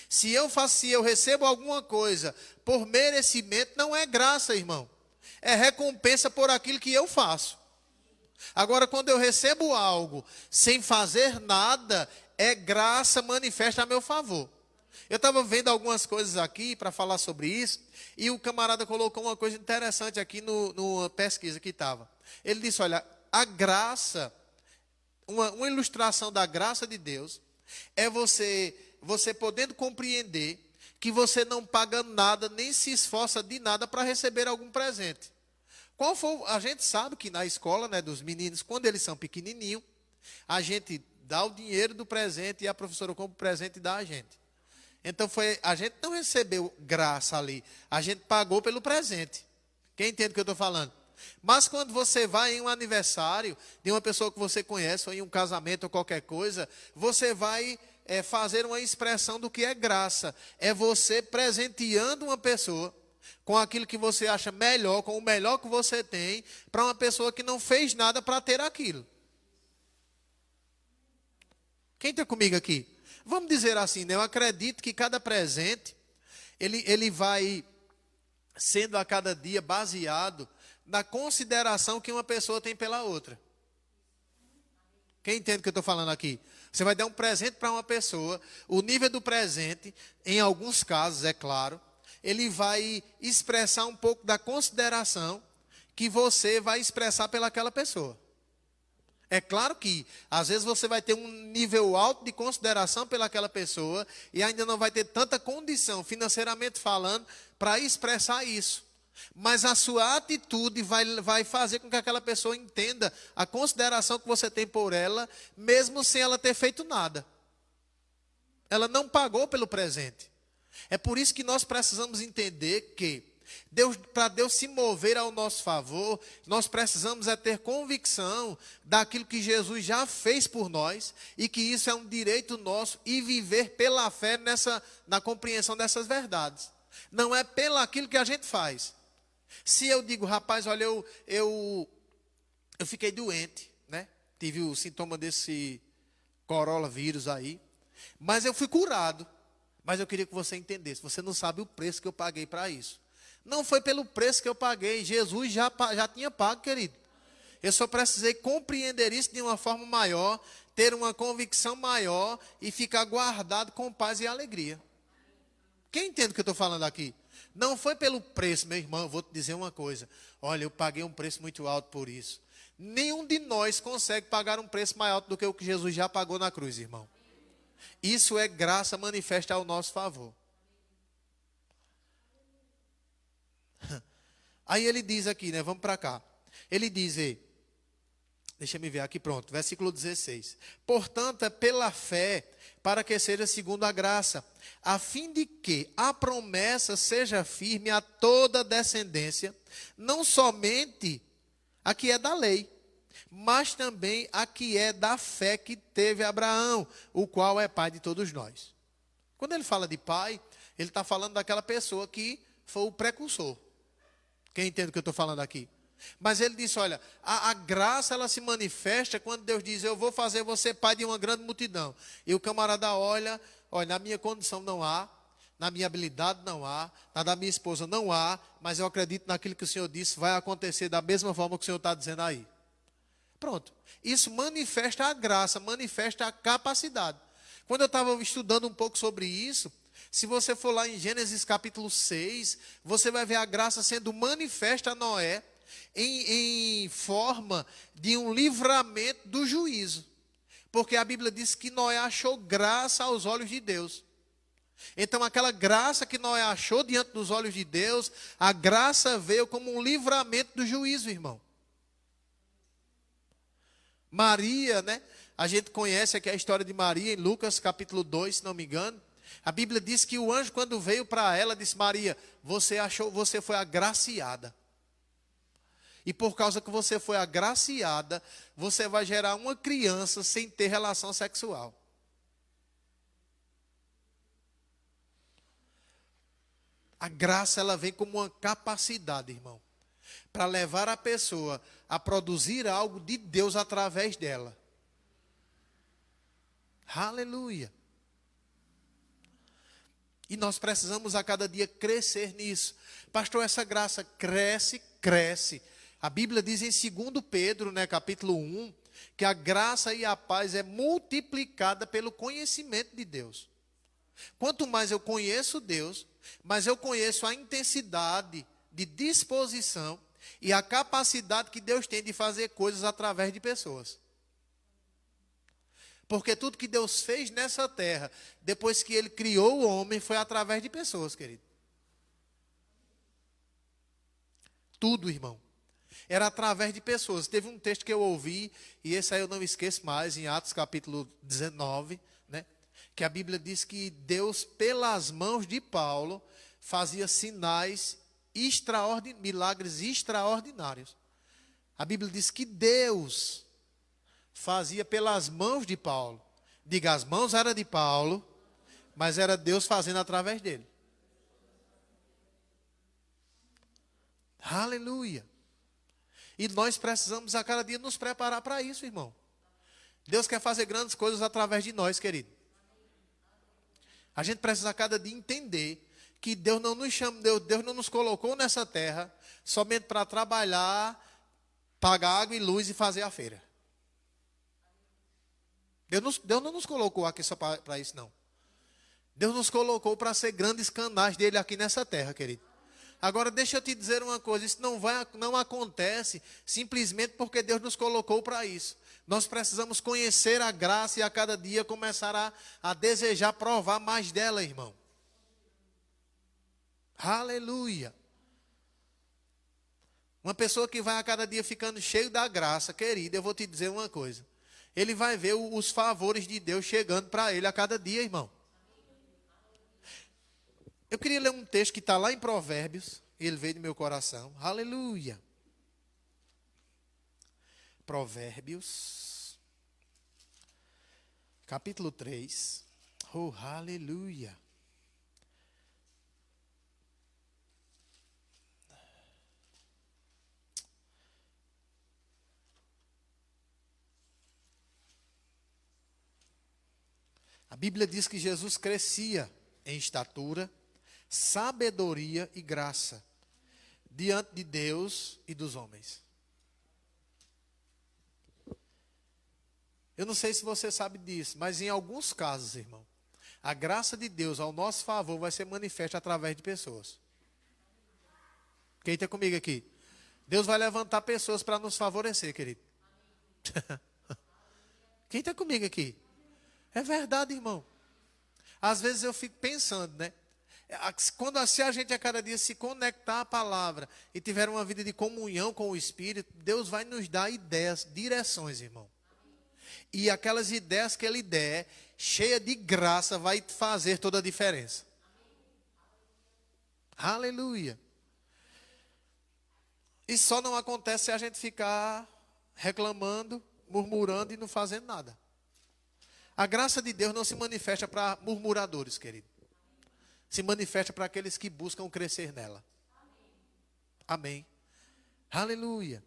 Se eu recebo alguma coisa por merecimento, não é graça, irmão. É recompensa por aquilo que eu faço. Agora, quando eu recebo algo sem fazer nada, é graça manifesta a meu favor. Eu estava vendo algumas coisas aqui para falar sobre isso, e o camarada colocou uma coisa interessante aqui numa pesquisa que estava. Ele disse, olha, a graça, uma ilustração da graça de Deus, é você podendo compreender que você não paga nada, nem se esforça de nada para receber algum presente. A gente sabe que na escola, né, dos meninos, quando eles são pequenininhos, a gente dá o dinheiro do presente e a professora compra o presente e dá a gente. Então a gente não recebeu graça ali, a gente pagou pelo presente. Quem entende o que eu estou falando? Mas quando você vai em um aniversário de uma pessoa que você conhece, ou em um casamento ou qualquer coisa, você vai fazer uma expressão do que é graça. É você presenteando uma pessoa com aquilo que você acha melhor, com o melhor que você tem, para uma pessoa que não fez nada para ter aquilo. Quem está comigo aqui? Vamos dizer assim, né? Eu acredito que cada presente, ele vai sendo a cada dia baseado na consideração que uma pessoa tem pela outra. Quem entende o que eu estou falando aqui? Você vai dar um presente para uma pessoa, o nível do presente, em alguns casos, é claro, ele vai expressar um pouco da consideração que você vai expressar pelaquela pessoa. É claro que, às vezes, você vai ter um nível alto de consideração pelaquela pessoa e ainda não vai ter tanta condição, financeiramente falando, para expressar isso. Mas a sua atitude vai fazer com que aquela pessoa entenda a consideração que você tem por ela, mesmo sem ela ter feito nada. Ela não pagou pelo presente. É por isso que nós precisamos entender que para Deus se mover ao nosso favor, nós precisamos ter convicção daquilo que Jesus já fez por nós e que isso é um direito nosso e viver pela fé na compreensão dessas verdades. Não é pelo aquilo que a gente faz. Se eu digo, rapaz, olha, eu fiquei doente, né? Tive o sintoma desse coronavírus aí, mas eu fui curado. Mas eu queria que você entendesse, você não sabe o preço que eu paguei para isso. Não foi pelo preço que eu paguei, Jesus já tinha pago, querido. Eu só precisei compreender isso de uma forma maior, ter uma convicção maior e ficar guardado com paz e alegria. Quem entende o que eu estou falando aqui? Não foi pelo preço, meu irmão, eu vou te dizer uma coisa. Olha, eu paguei um preço muito alto por isso. Nenhum de nós consegue pagar um preço mais alto do que o que Jesus já pagou na cruz, irmão. Isso é graça manifesta ao nosso favor. Aí ele diz aqui, né? Vamos para cá. Ele diz, deixa eu me ver aqui, pronto, versículo 16. Portanto, é pela fé, para que seja segundo a graça, a fim de que a promessa seja firme a toda descendência, não somente a que é da lei, mas também a que é da fé que teve Abraão, o qual é pai de todos nós. Quando ele fala de pai, ele está falando daquela pessoa que foi o precursor. Quem entende o que eu estou falando aqui? Mas ele disse, olha, a graça ela se manifesta quando Deus diz, eu vou fazer você pai de uma grande multidão. E o camarada olha, na minha condição não há, na minha habilidade não há, na da minha esposa não há, mas eu acredito naquilo que o Senhor disse, vai acontecer da mesma forma que o Senhor está dizendo aí. Pronto. Isso manifesta a graça, manifesta a capacidade. Quando eu estava estudando um pouco sobre isso, se você for lá em Gênesis capítulo 6, você vai ver a graça sendo manifesta a Noé em forma de um livramento do juízo. Porque a Bíblia diz que Noé achou graça aos olhos de Deus. Então aquela graça que Noé achou diante dos olhos de Deus, a graça veio como um livramento do juízo, irmão. Maria, né? A gente conhece aqui a história de Maria em Lucas capítulo 2, se não me engano. A Bíblia diz que o anjo, quando veio para ela, disse: Maria, você foi agraciada. E por causa que você foi agraciada, você vai gerar uma criança sem ter relação sexual. A graça, ela vem como uma capacidade, irmão, para levar a pessoa a produzir algo de Deus através dela. Aleluia. E nós precisamos a cada dia crescer nisso. Pastor, essa graça cresce, cresce. A Bíblia diz em 2 Pedro, né, capítulo 1, que a graça e a paz é multiplicada pelo conhecimento de Deus. Quanto mais eu conheço Deus, mais eu conheço a intensidade de disposição e a capacidade que Deus tem de fazer coisas através de pessoas. Porque tudo que Deus fez nessa terra, depois que Ele criou o homem, foi através de pessoas, querido. Tudo, irmão. Era através de pessoas. Teve um texto que eu ouvi, e esse aí eu não esqueço mais, em Atos capítulo 19, né? Que a Bíblia diz que Deus, pelas mãos de Paulo, fazia sinais milagres extraordinários. A Bíblia diz que Deus fazia pelas mãos de Paulo. Diga, as mãos eram de Paulo, mas era Deus fazendo através dele. Aleluia. E nós precisamos a cada dia nos preparar para isso, irmão. Deus quer fazer grandes coisas através de nós, querido. A gente precisa a cada dia entender que Deus não nos chama, Deus não nos colocou nessa terra somente para trabalhar, pagar água e luz e fazer a feira. Deus não nos colocou aqui só para isso, não. Deus nos colocou para ser grandes canais dele aqui nessa terra, querido. Agora, deixa eu te dizer uma coisa, isso não acontece simplesmente porque Deus nos colocou para isso. Nós precisamos conhecer a graça e a cada dia começar a desejar provar mais dela, irmão. Aleluia. Uma pessoa que vai a cada dia ficando cheio da graça, querido, eu vou te dizer uma coisa. Ele vai ver os favores de Deus chegando para ele a cada dia, irmão. Eu queria ler um texto que está lá em Provérbios, e ele veio do meu coração. Aleluia. Provérbios, capítulo 3. Oh, aleluia. A Bíblia diz que Jesus crescia em estatura, sabedoria e graça diante de Deus e dos homens. Eu não sei se você sabe disso, mas em alguns casos, irmão, a graça de Deus ao nosso favor vai ser manifesta através de pessoas. Quem está comigo aqui? Deus vai levantar pessoas para nos favorecer, querido. Quem está comigo aqui? É verdade, irmão. Às vezes eu fico pensando, né? Se a gente a cada dia se conectar à palavra e tiver uma vida de comunhão com o Espírito, Deus vai nos dar ideias, direções, irmão. E aquelas ideias que Ele der, cheia de graça, vai fazer toda a diferença. Aleluia. E só não acontece se a gente ficar reclamando, murmurando e não fazendo nada. A graça de Deus não se manifesta para murmuradores, querido. Se manifesta para aqueles que buscam crescer nela. Amém. Aleluia.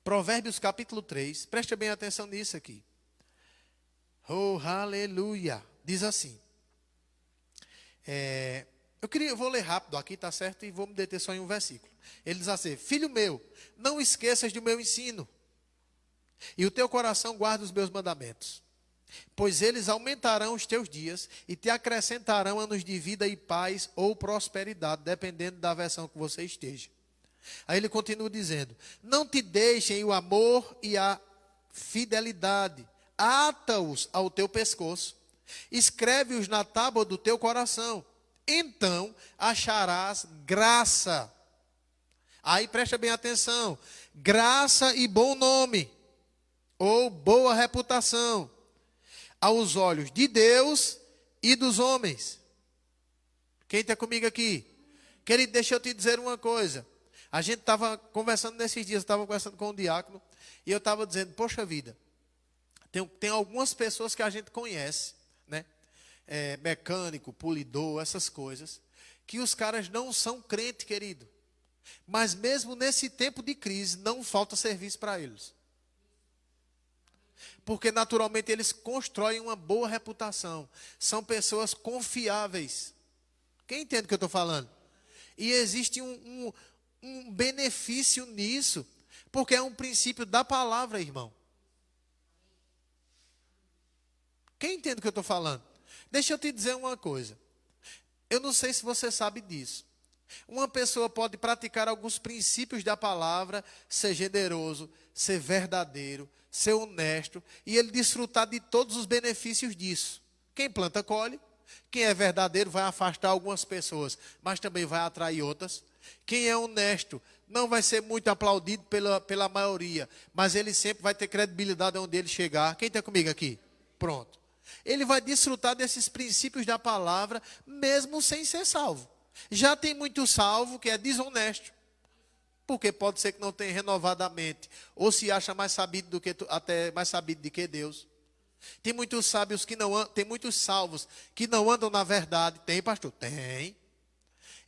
Provérbios capítulo 3, preste bem atenção nisso aqui. Oh, aleluia. Diz assim. Eu vou ler rápido aqui, tá certo? E vou me deter só em um versículo. Ele diz assim: filho meu, não esqueças do meu ensino, e o teu coração guarda os meus mandamentos. Pois eles aumentarão os teus dias e te acrescentarão anos de vida e paz ou prosperidade, dependendo da versão que você esteja. Aí ele continua dizendo: não te deixem o amor e a fidelidade, ata-os ao teu pescoço, escreve-os na tábua do teu coração, então acharás graça. Aí presta bem atenção: graça e bom nome, ou boa reputação, aos olhos de Deus e dos homens. Quem está comigo aqui? Querido, deixa eu te dizer uma coisa. A gente estava conversando nesses dias, estava conversando com o diácono, e eu estava dizendo, poxa vida, tem algumas pessoas que a gente conhece, né? Mecânico, polidor, essas coisas, que os caras não são crente, querido. Mas mesmo nesse tempo de crise, não falta serviço para eles. Porque naturalmente eles constroem uma boa reputação. São pessoas confiáveis. Quem entende o que eu estou falando? E existe um benefício nisso, porque é um princípio da palavra, irmão. Quem entende o que eu estou falando? Deixa eu te dizer uma coisa. Eu não sei se você sabe disso. Uma pessoa pode praticar alguns princípios da palavra, ser generoso, ser verdadeiro, ser honesto, e ele desfrutar de todos os benefícios disso. Quem planta, colhe. Quem é verdadeiro vai afastar algumas pessoas, mas também vai atrair outras. Quem é honesto não vai ser muito aplaudido pela maioria, mas ele sempre vai ter credibilidade onde ele chegar. Quem está comigo aqui? Pronto. Ele vai desfrutar desses princípios da palavra, mesmo sem ser salvo. Já tem muito salvo que é desonesto, porque pode ser que não tenha renovado a mente, ou se acha mais sabido do que até mais sabido do que Deus. Tem muitos sábios que não tem muitos salvos que não andam na verdade. Tem, pastor? Tem.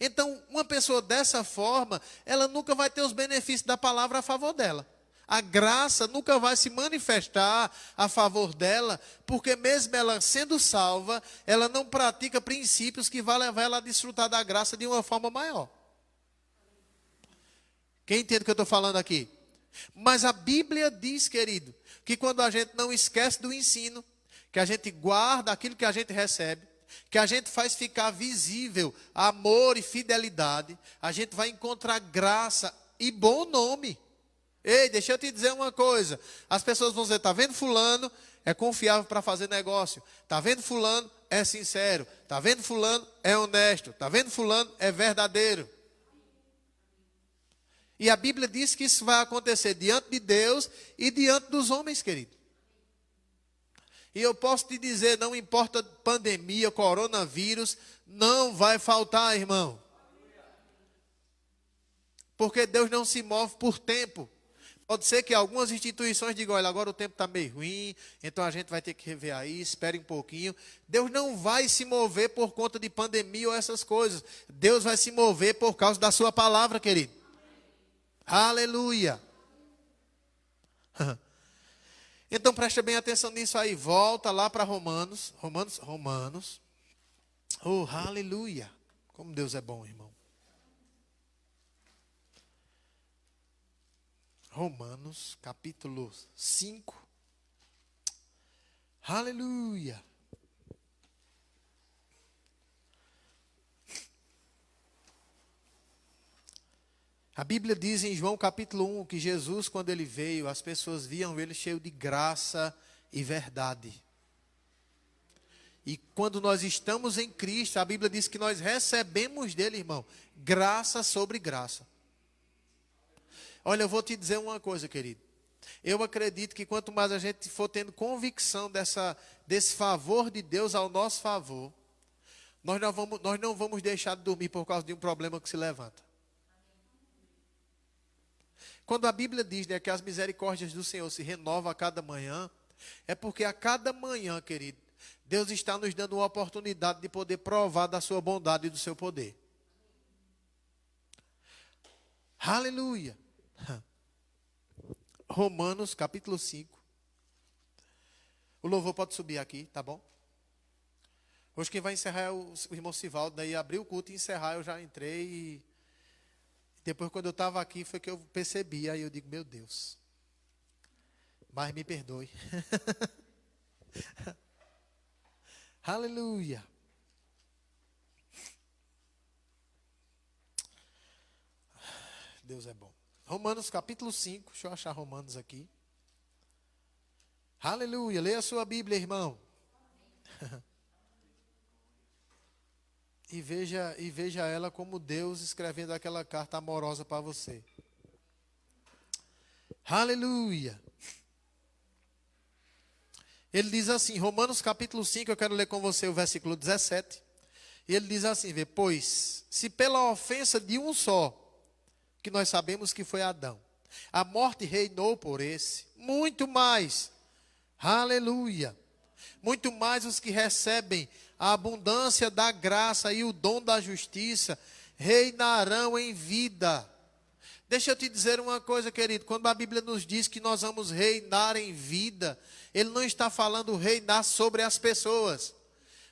Então, uma pessoa dessa forma, ela nunca vai ter os benefícios da palavra a favor dela. A graça nunca vai se manifestar a favor dela, porque mesmo ela sendo salva, ela não pratica princípios que vão levar ela a desfrutar da graça de uma forma maior. Quem entende o que eu estou falando aqui? Mas a Bíblia diz, querido, que quando a gente não esquece do ensino, que a gente guarda aquilo que a gente recebe, que a gente faz ficar visível amor e fidelidade, a gente vai encontrar graça e bom nome. Ei, deixa eu te dizer uma coisa. As pessoas vão dizer, está vendo fulano? É confiável para fazer negócio. Está vendo fulano? É sincero. Está vendo fulano? É honesto. Está vendo fulano? É verdadeiro. E a Bíblia diz que isso vai acontecer diante de Deus e diante dos homens, querido. E eu posso te dizer, não importa pandemia, coronavírus, não vai faltar, irmão. Porque Deus não se move por tempo. Pode ser que algumas instituições digam, olha, agora o tempo está meio ruim, então a gente vai ter que rever aí, espere um pouquinho. Deus não vai se mover por conta de pandemia ou essas coisas. Deus vai se mover por causa da sua palavra, querido. Aleluia. Então preste bem atenção nisso aí. Volta lá para Romanos. Oh, aleluia. Como Deus é bom, irmão. Romanos, capítulo 5. Aleluia. A Bíblia diz em João capítulo 1 que Jesus, quando ele veio, as pessoas viam ele cheio de graça e verdade. E quando nós estamos em Cristo, a Bíblia diz que nós recebemos dele, irmão, graça sobre graça. Olha, eu vou te dizer uma coisa, querido. Eu acredito que quanto mais a gente for tendo convicção desse favor de Deus ao nosso favor, nós não vamos deixar de dormir por causa de um problema que se levanta. Quando a Bíblia diz, né, que as misericórdias do Senhor se renovam a cada manhã, é porque a cada manhã, querido, Deus está nos dando uma oportunidade de poder provar da sua bondade e do seu poder. Aleluia. Romanos capítulo 5. O louvor pode subir aqui, tá bom? Hoje quem vai encerrar é o irmão Sivaldo, daí abrir o culto e encerrar, eu já entrei e depois quando eu estava aqui foi que eu percebi, aí eu digo, meu Deus, mas me perdoe. Aleluia. Deus é bom. Romanos capítulo 5, deixa eu achar Romanos aqui. Aleluia, leia a sua Bíblia, irmão. E veja ela como Deus escrevendo aquela carta amorosa para você. Aleluia. Ele diz assim, Romanos capítulo 5, eu quero ler com você o versículo 17. E ele diz assim, pois, se pela ofensa de um só, que nós sabemos que foi Adão, a morte reinou por esse, muito mais, aleluia, muito mais os que recebem a abundância da graça e o dom da justiça, reinarão em vida. Deixa eu te dizer uma coisa, querido, quando a Bíblia nos diz que nós vamos reinar em vida, ele não está falando reinar sobre as pessoas,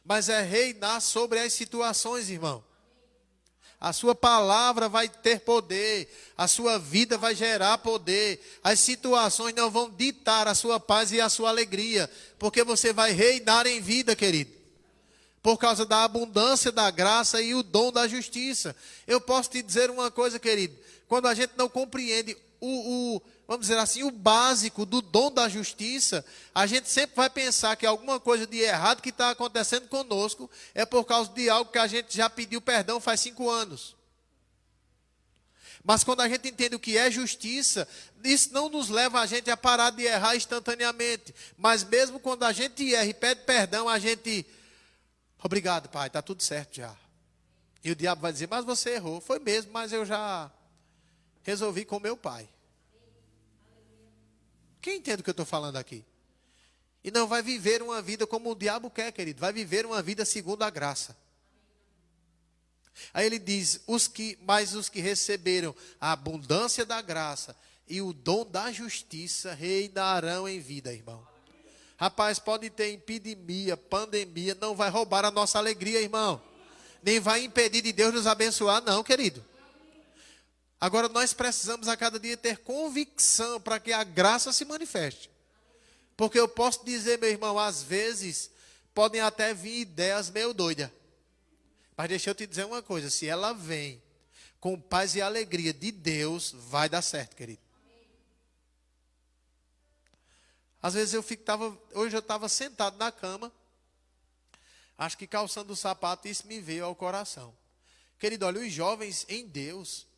mas é reinar sobre as situações, irmão. A sua palavra vai ter poder, a sua vida vai gerar poder, as situações não vão ditar a sua paz e a sua alegria, porque você vai reinar em vida, querido, por causa da abundância da graça e o dom da justiça. Eu posso te dizer uma coisa, querido, quando a gente não compreende vamos dizer assim, o básico do dom da justiça, a gente sempre vai pensar que alguma coisa de errado que está acontecendo conosco é por causa de algo que a gente já pediu perdão faz 5 anos. Mas quando a gente entende o que é justiça, isso não nos leva a gente a parar de errar instantaneamente. Mas mesmo quando a gente erra e pede perdão, a gente, obrigado, pai, está tudo certo já. E o diabo vai dizer, mas você errou. Foi mesmo, mas eu já resolvi com meu pai. Quem entende o que eu estou falando aqui? E não vai viver uma vida como o diabo quer, querido. Vai viver uma vida segundo a graça. Aí ele diz, mas os que receberam a abundância da graça e o dom da justiça reinarão em vida, irmão. Rapaz, pode ter epidemia, pandemia, não vai roubar a nossa alegria, irmão. Nem vai impedir de Deus nos abençoar, não, querido. Agora nós precisamos a cada dia ter convicção para que a graça se manifeste. Porque eu posso dizer, meu irmão, às vezes podem até vir ideias meio doidas. Mas deixa eu te dizer uma coisa, se ela vem com paz e alegria de Deus, vai dar certo, querido. Às vezes hoje eu estava sentado na cama, acho que calçando o sapato, e isso me veio ao coração. Querido, olha, os jovens em Deus,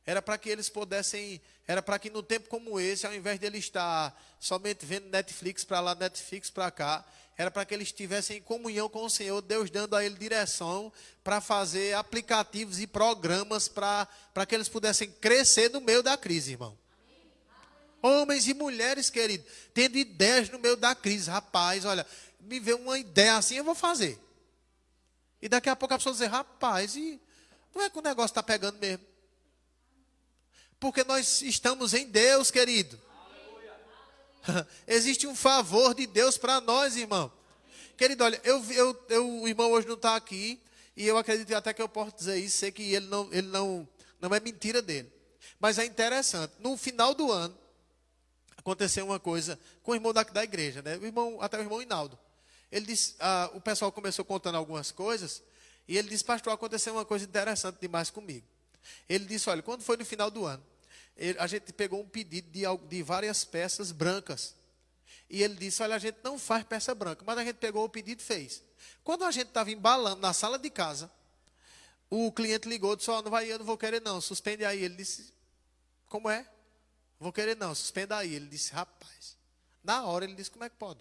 era para que eles pudessem, era para que no tempo como esse, ao invés de ele estar somente vendo Netflix para lá, Netflix para cá, era para que eles estivessem em comunhão com o Senhor, Deus dando a ele direção para fazer aplicativos e programas para que eles pudessem crescer no meio da crise, irmão. Homens e mulheres, querido, tendo ideias no meio da crise. Rapaz, olha, me veio uma ideia assim, eu vou fazer. E daqui a pouco a pessoa dizer, rapaz, e não é que o negócio está pegando mesmo? Porque nós estamos em Deus, querido. Existe um favor de Deus para nós, irmão. Querido, olha, o irmão hoje não está aqui, e eu acredito até que eu posso dizer isso, sei que ele não é mentira dele. Mas é interessante, no final do ano, aconteceu uma coisa com o irmão da igreja, né? Até o irmão Hinaldo. Ele disse, o pessoal começou contando algumas coisas, e ele disse, pastor, aconteceu uma coisa interessante demais comigo. Ele disse, olha, quando foi no final do ano, a gente pegou um pedido de várias peças brancas. E ele disse, olha, a gente não faz peça branca, mas a gente pegou o pedido e fez. Quando a gente estava embalando na sala de casa, o cliente ligou e disse, eu não vou querer não, suspende aí. Ele disse, como é? Vou querer não, suspenda aí. Ele disse, rapaz, na hora ele disse, como é que pode?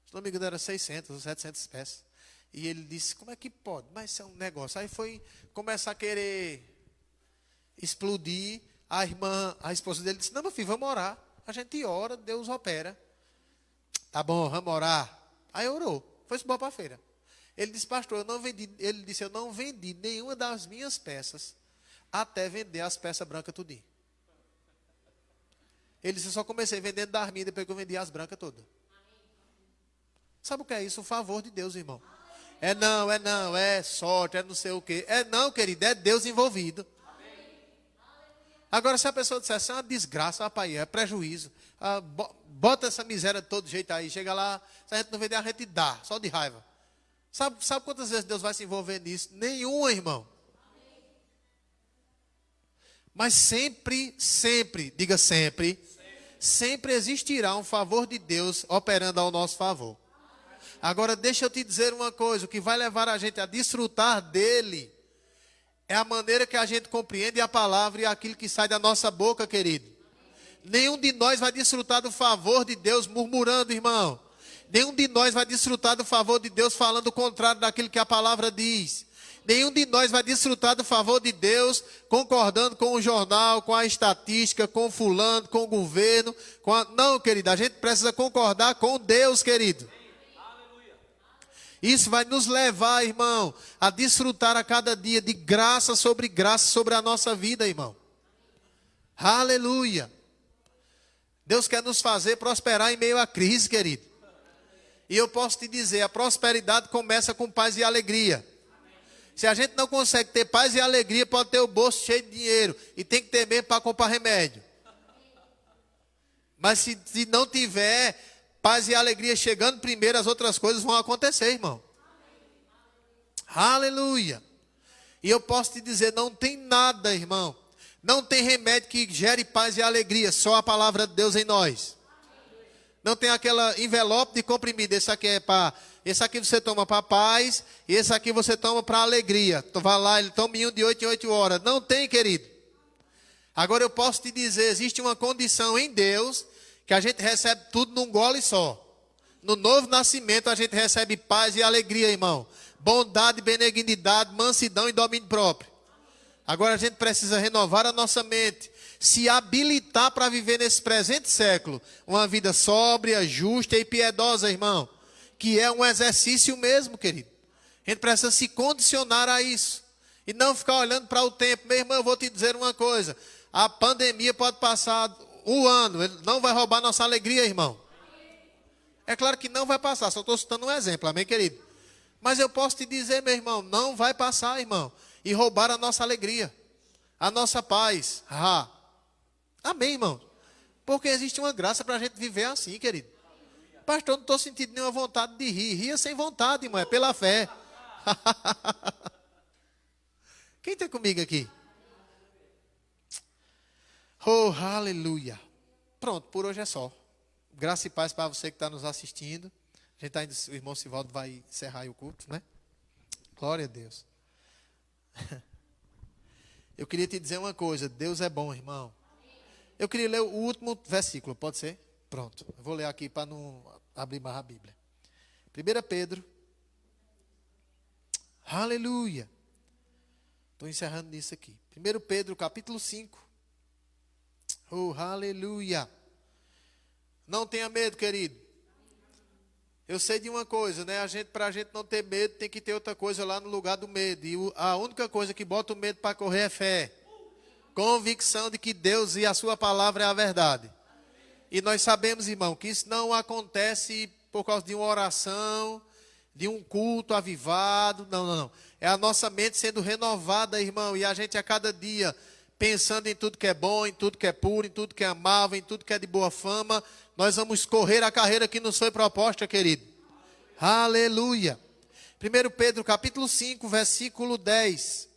Se não me engano era 600 ou 700 peças. E ele disse, como é que pode? Mas isso é um negócio. Aí foi começar a querer explodir. A esposa dele disse, não, meu filho, vamos orar. A gente ora, Deus opera. Tá bom, vamos orar. Aí orou, foi embora para a feira. Ele disse, pastor, eu não vendi nenhuma das minhas peças. até vender as peças brancas tudinho. Ele disse, eu só comecei vendendo das minhas, depois que eu vendi as brancas todas. Sabe o que é isso? O favor de Deus, irmão. É não, é sorte, é não sei o quê. É não, querido, é Deus envolvido. Agora, se a pessoa dissesse, é uma desgraça, rapaz, é prejuízo. Bota essa miséria de todo jeito aí. Chega lá, se a gente não vender, a gente dá, só de raiva. Sabe quantas vezes Deus vai se envolver nisso? Nenhuma, irmão. Mas sempre, diga sempre, sempre existirá um favor de Deus operando ao nosso favor. Agora, deixa eu te dizer uma coisa, o que vai levar a gente a desfrutar dele é a maneira que a gente compreende a palavra e aquilo que sai da nossa boca, querido. Nenhum de nós vai desfrutar do favor de Deus murmurando, irmão. Nenhum de nós vai desfrutar do favor de Deus falando o contrário daquilo que a palavra diz. Nenhum de nós vai desfrutar do favor de Deus concordando com o jornal, com a estatística, com o fulano, com o governo. Não, querido, a gente precisa concordar com Deus, querido. Isso vai nos levar, irmão, a desfrutar a cada dia de graça sobre a nossa vida, irmão. Aleluia. Deus quer nos fazer prosperar em meio à crise, querido. E eu posso te dizer, a prosperidade começa com paz e alegria. Se a gente não consegue ter paz e alegria, pode ter o bolso cheio de dinheiro. E tem que ter mesmo para comprar remédio. Mas se não tiver paz e alegria chegando primeiro, as outras coisas vão acontecer, irmão. Aleluia. E eu posso te dizer, não tem nada, irmão. Não tem remédio que gere paz e alegria. Só a palavra de Deus em nós. Não tem aquela envelope de comprimido. Esse aqui você toma para paz. E esse aqui você toma para alegria. Então vai lá, ele toma um de 8 em 8 horas. Não tem, querido. Agora eu posso te dizer, existe uma condição em Deus que a gente recebe tudo num gole só. No novo nascimento a gente recebe paz e alegria, irmão. Bondade, benignidade, mansidão e domínio próprio. Agora a gente precisa renovar a nossa mente. Se habilitar para viver nesse presente século. Uma vida sóbria, justa e piedosa, irmão. Que é um exercício mesmo, querido. A gente precisa se condicionar a isso. E não ficar olhando para o tempo. Meu irmão, eu vou te dizer uma coisa. A pandemia pode passar um ano. Ele não vai roubar nossa alegria, irmão. É claro que não vai passar. Só estou citando um exemplo, amém, querido? Mas eu posso te dizer, meu irmão, não vai passar, irmão. E roubar a nossa alegria. A nossa paz. Amém, irmão? Porque existe uma graça para a gente viver assim, querido. Pastor, não estou sentindo nenhuma vontade de rir. Ria sem vontade, irmão. É pela fé. Quem está comigo aqui? Oh, aleluia. Pronto, por hoje é só. Graça e paz para você que está nos assistindo. A gente tá indo, o irmão Sivaldo vai encerrar aí o culto, né? Glória a Deus. Eu queria te dizer uma coisa. Deus é bom, irmão. Eu queria ler o último versículo, pode ser? Pronto. Eu vou ler aqui para não abrir mais a Bíblia. 1 Pedro. Aleluia. Estou encerrando nisso aqui. 1 Pedro, capítulo 5. Oh, aleluia. Não tenha medo, querido. Eu sei de uma coisa, né? Para a gente não ter medo, tem que ter outra coisa lá no lugar do medo. E a única coisa que bota o medo para correr é fé. Convicção de que Deus e a sua palavra é a verdade. E nós sabemos, irmão, que isso não acontece por causa de uma oração, de um culto avivado. Não. É a nossa mente sendo renovada, irmão. E a gente a cada dia pensando em tudo que é bom, em tudo que é puro, em tudo que é amável, em tudo que é de boa fama. Nós vamos correr a carreira que nos foi proposta, querido. Aleluia. 1 Pedro, capítulo 5, versículo 10.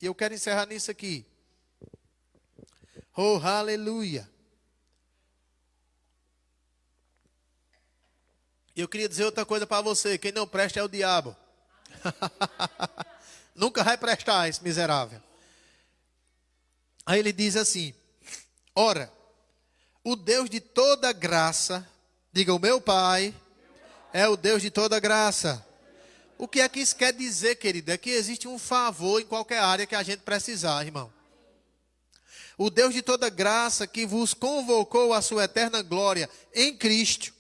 E eu quero encerrar nisso aqui. Oh, aleluia. E eu queria dizer outra coisa para você. Quem não presta é o diabo. Nunca vai prestar esse miserável. Aí ele diz assim. Ora, o Deus de toda graça, diga, o meu Pai é o Deus de toda graça. O que é que isso quer dizer, querido? É que existe um favor em qualquer área que a gente precisar, irmão. O Deus de toda graça que vos convocou à sua eterna glória em Cristo,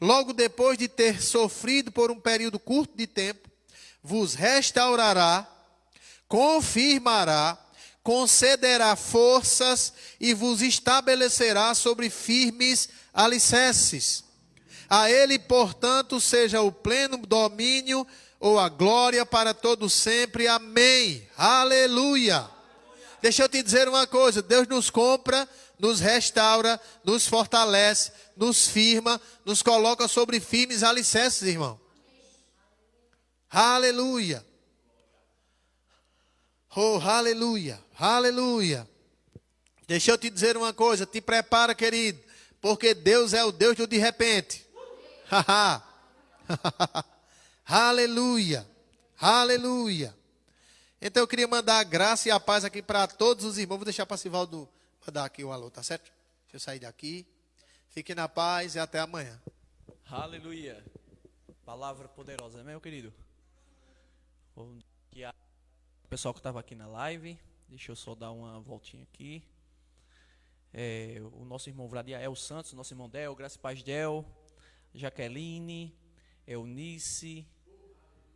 logo depois de ter sofrido por um período curto de tempo, vos restaurará, confirmará, concederá forças e vos estabelecerá sobre firmes alicerces. A ele, portanto, seja o pleno domínio ou a glória para todo sempre. Amém. Aleluia. Deixa eu te dizer uma coisa, Deus nos compra, nos restaura, nos fortalece, nos firma, nos coloca sobre firmes alicerces, irmão. Aleluia. Oh, aleluia, aleluia. Deixa eu te dizer uma coisa, te prepara, querido, porque Deus é o Deus do de repente. Aleluia, aleluia. Então eu queria mandar a graça e a paz aqui para todos os irmãos. Vou deixar para Sivaldo mandar aqui o alô, tá certo? Deixa eu sair daqui. Fique na paz e até amanhã. Aleluia. Palavra poderosa, né, meu querido? Vou aqui a o pessoal que estava aqui na live, deixa eu só dar uma voltinha aqui. O nosso irmão Vradiael Santos, nosso irmão Del, Graça e Paz Del, Jaqueline, Eunice,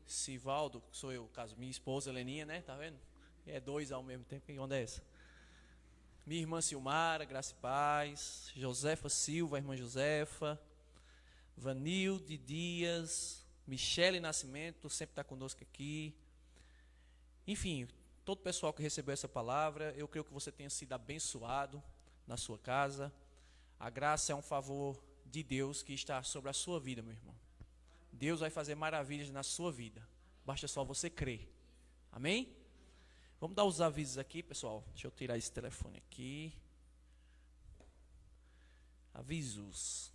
Sivaldo, que sou eu, caso minha esposa, Leninha, né? Tá vendo? É dois ao mesmo tempo, que onda é essa? Minha irmã Silmara, Graça e Paz, Josefa Silva, irmã Josefa, Vanilde Dias, Michele Nascimento, sempre está conosco aqui. Enfim, todo o pessoal que recebeu essa palavra, eu creio que você tenha sido abençoado na sua casa. A graça é um favor de Deus que está sobre a sua vida, meu irmão. Deus vai fazer maravilhas na sua vida. Basta só você crer. Amém? Vamos dar os avisos aqui, pessoal. Deixa eu tirar esse telefone aqui. Avisos.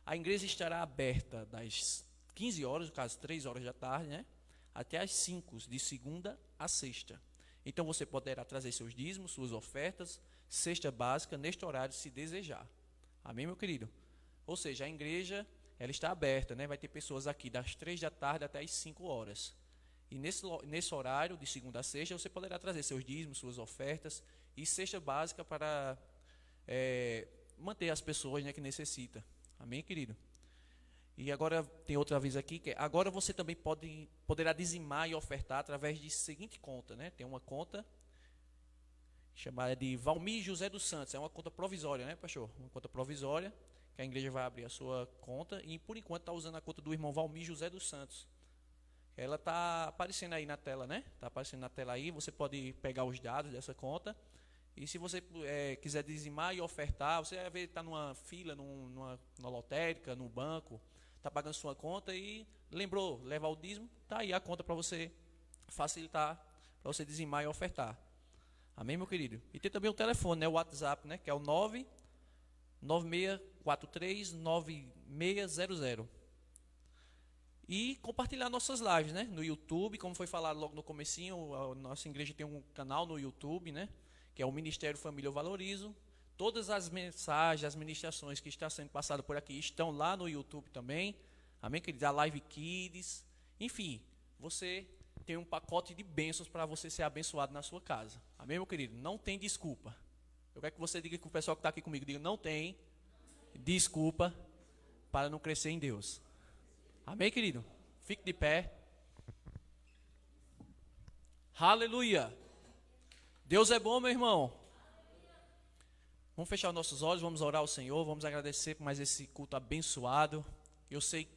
A igreja estará aberta das 15 horas, no caso 3 horas da tarde, né? Até às 5, de segunda a sexta. Então você poderá trazer seus dízimos, suas ofertas, cesta básica, neste horário, se desejar. Amém, meu querido? Ou seja, a igreja, ela está aberta, né? Vai ter pessoas aqui das 3 da tarde até às 5 horas. E nesse horário, de segunda a sexta, você poderá trazer seus dízimos, suas ofertas e cesta básica para manter as pessoas, né, que necessitam. Amém, querido? E agora tem outro aviso aqui, que agora você também poderá dizimar e ofertar através de seguinte conta, né? Tem uma conta chamada de Valmir José dos Santos, é uma conta provisória, né, pastor? Uma conta provisória, que a igreja vai abrir a sua conta e por enquanto está usando a conta do irmão Valmir José dos Santos. Ela está aparecendo aí na tela, né? Está aparecendo na tela aí, você pode pegar os dados dessa conta. E se você quiser dizimar e ofertar, você vai ver que está numa fila, numa lotérica, no banco, está pagando sua conta e lembrou, levar o dízimo, está aí a conta para você facilitar, para você dizimar e ofertar. Amém, meu querido? E tem também o telefone, né, o WhatsApp, né, que é o 996439600. E compartilhar nossas lives, né, no YouTube, como foi falado logo no comecinho, a nossa igreja tem um canal no YouTube, né, que é o Ministério Família Eu Valorizo. Todas as mensagens, as ministrações que estão sendo passadas por aqui estão lá no YouTube também. Amém, queridos? A Live Kids. Enfim, você tem um pacote de bênçãos para você ser abençoado na sua casa. Amém, meu querido? Não tem desculpa. Eu quero que você diga, que o pessoal que está aqui comigo diga, não tem desculpa para não crescer em Deus. Amém, querido? Fique de pé. Aleluia. Deus é bom, meu irmão. Vamos fechar os nossos olhos, vamos orar ao Senhor, vamos agradecer por mais esse culto abençoado. Eu sei,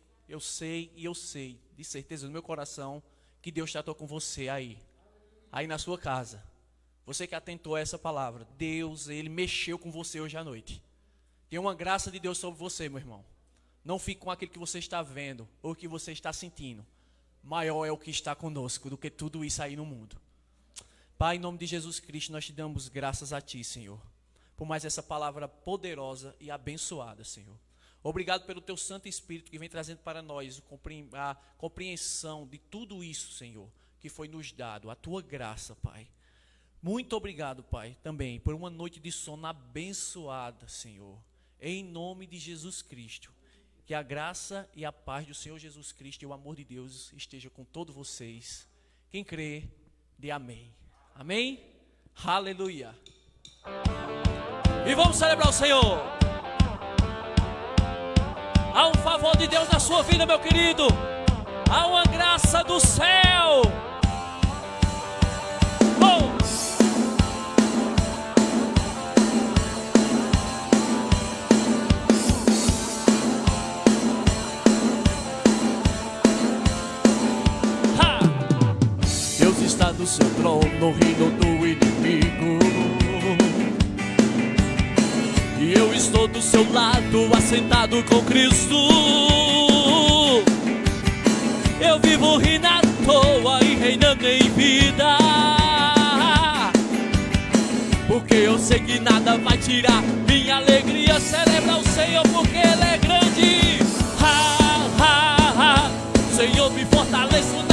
de certeza no meu coração, que Deus tratou com você aí na sua casa. Você que atentou a essa palavra, Deus, Ele mexeu com você hoje à noite. Tem uma graça de Deus sobre você, meu irmão. Não fique com aquilo que você está vendo ou que você está sentindo. Maior é o que está conosco do que tudo isso aí no mundo. Pai, em nome de Jesus Cristo, nós te damos graças a Ti, Senhor, por mais essa palavra poderosa e abençoada, Senhor. Obrigado pelo Teu Santo Espírito que vem trazendo para nós a compreensão de tudo isso, Senhor, que foi nos dado, a Tua graça, Pai. Muito obrigado, Pai, também por uma noite de sono abençoada, Senhor, em nome de Jesus Cristo. Que a graça e a paz do Senhor Jesus Cristo e o amor de Deus esteja com todos vocês. Quem crê, dê amém. Amém? Aleluia. E vamos celebrar o Senhor. Há um favor de Deus na sua vida, meu querido. Há uma graça do céu. Oh! no reino do inimigo. E eu estou do seu lado, assentado com Cristo. Eu vivo rindo à toa e reinando em vida, porque eu sei que nada vai tirar minha alegria. Celebra o Senhor porque Ele é grande. Ha, ha, ha. Senhor, me fortaleça.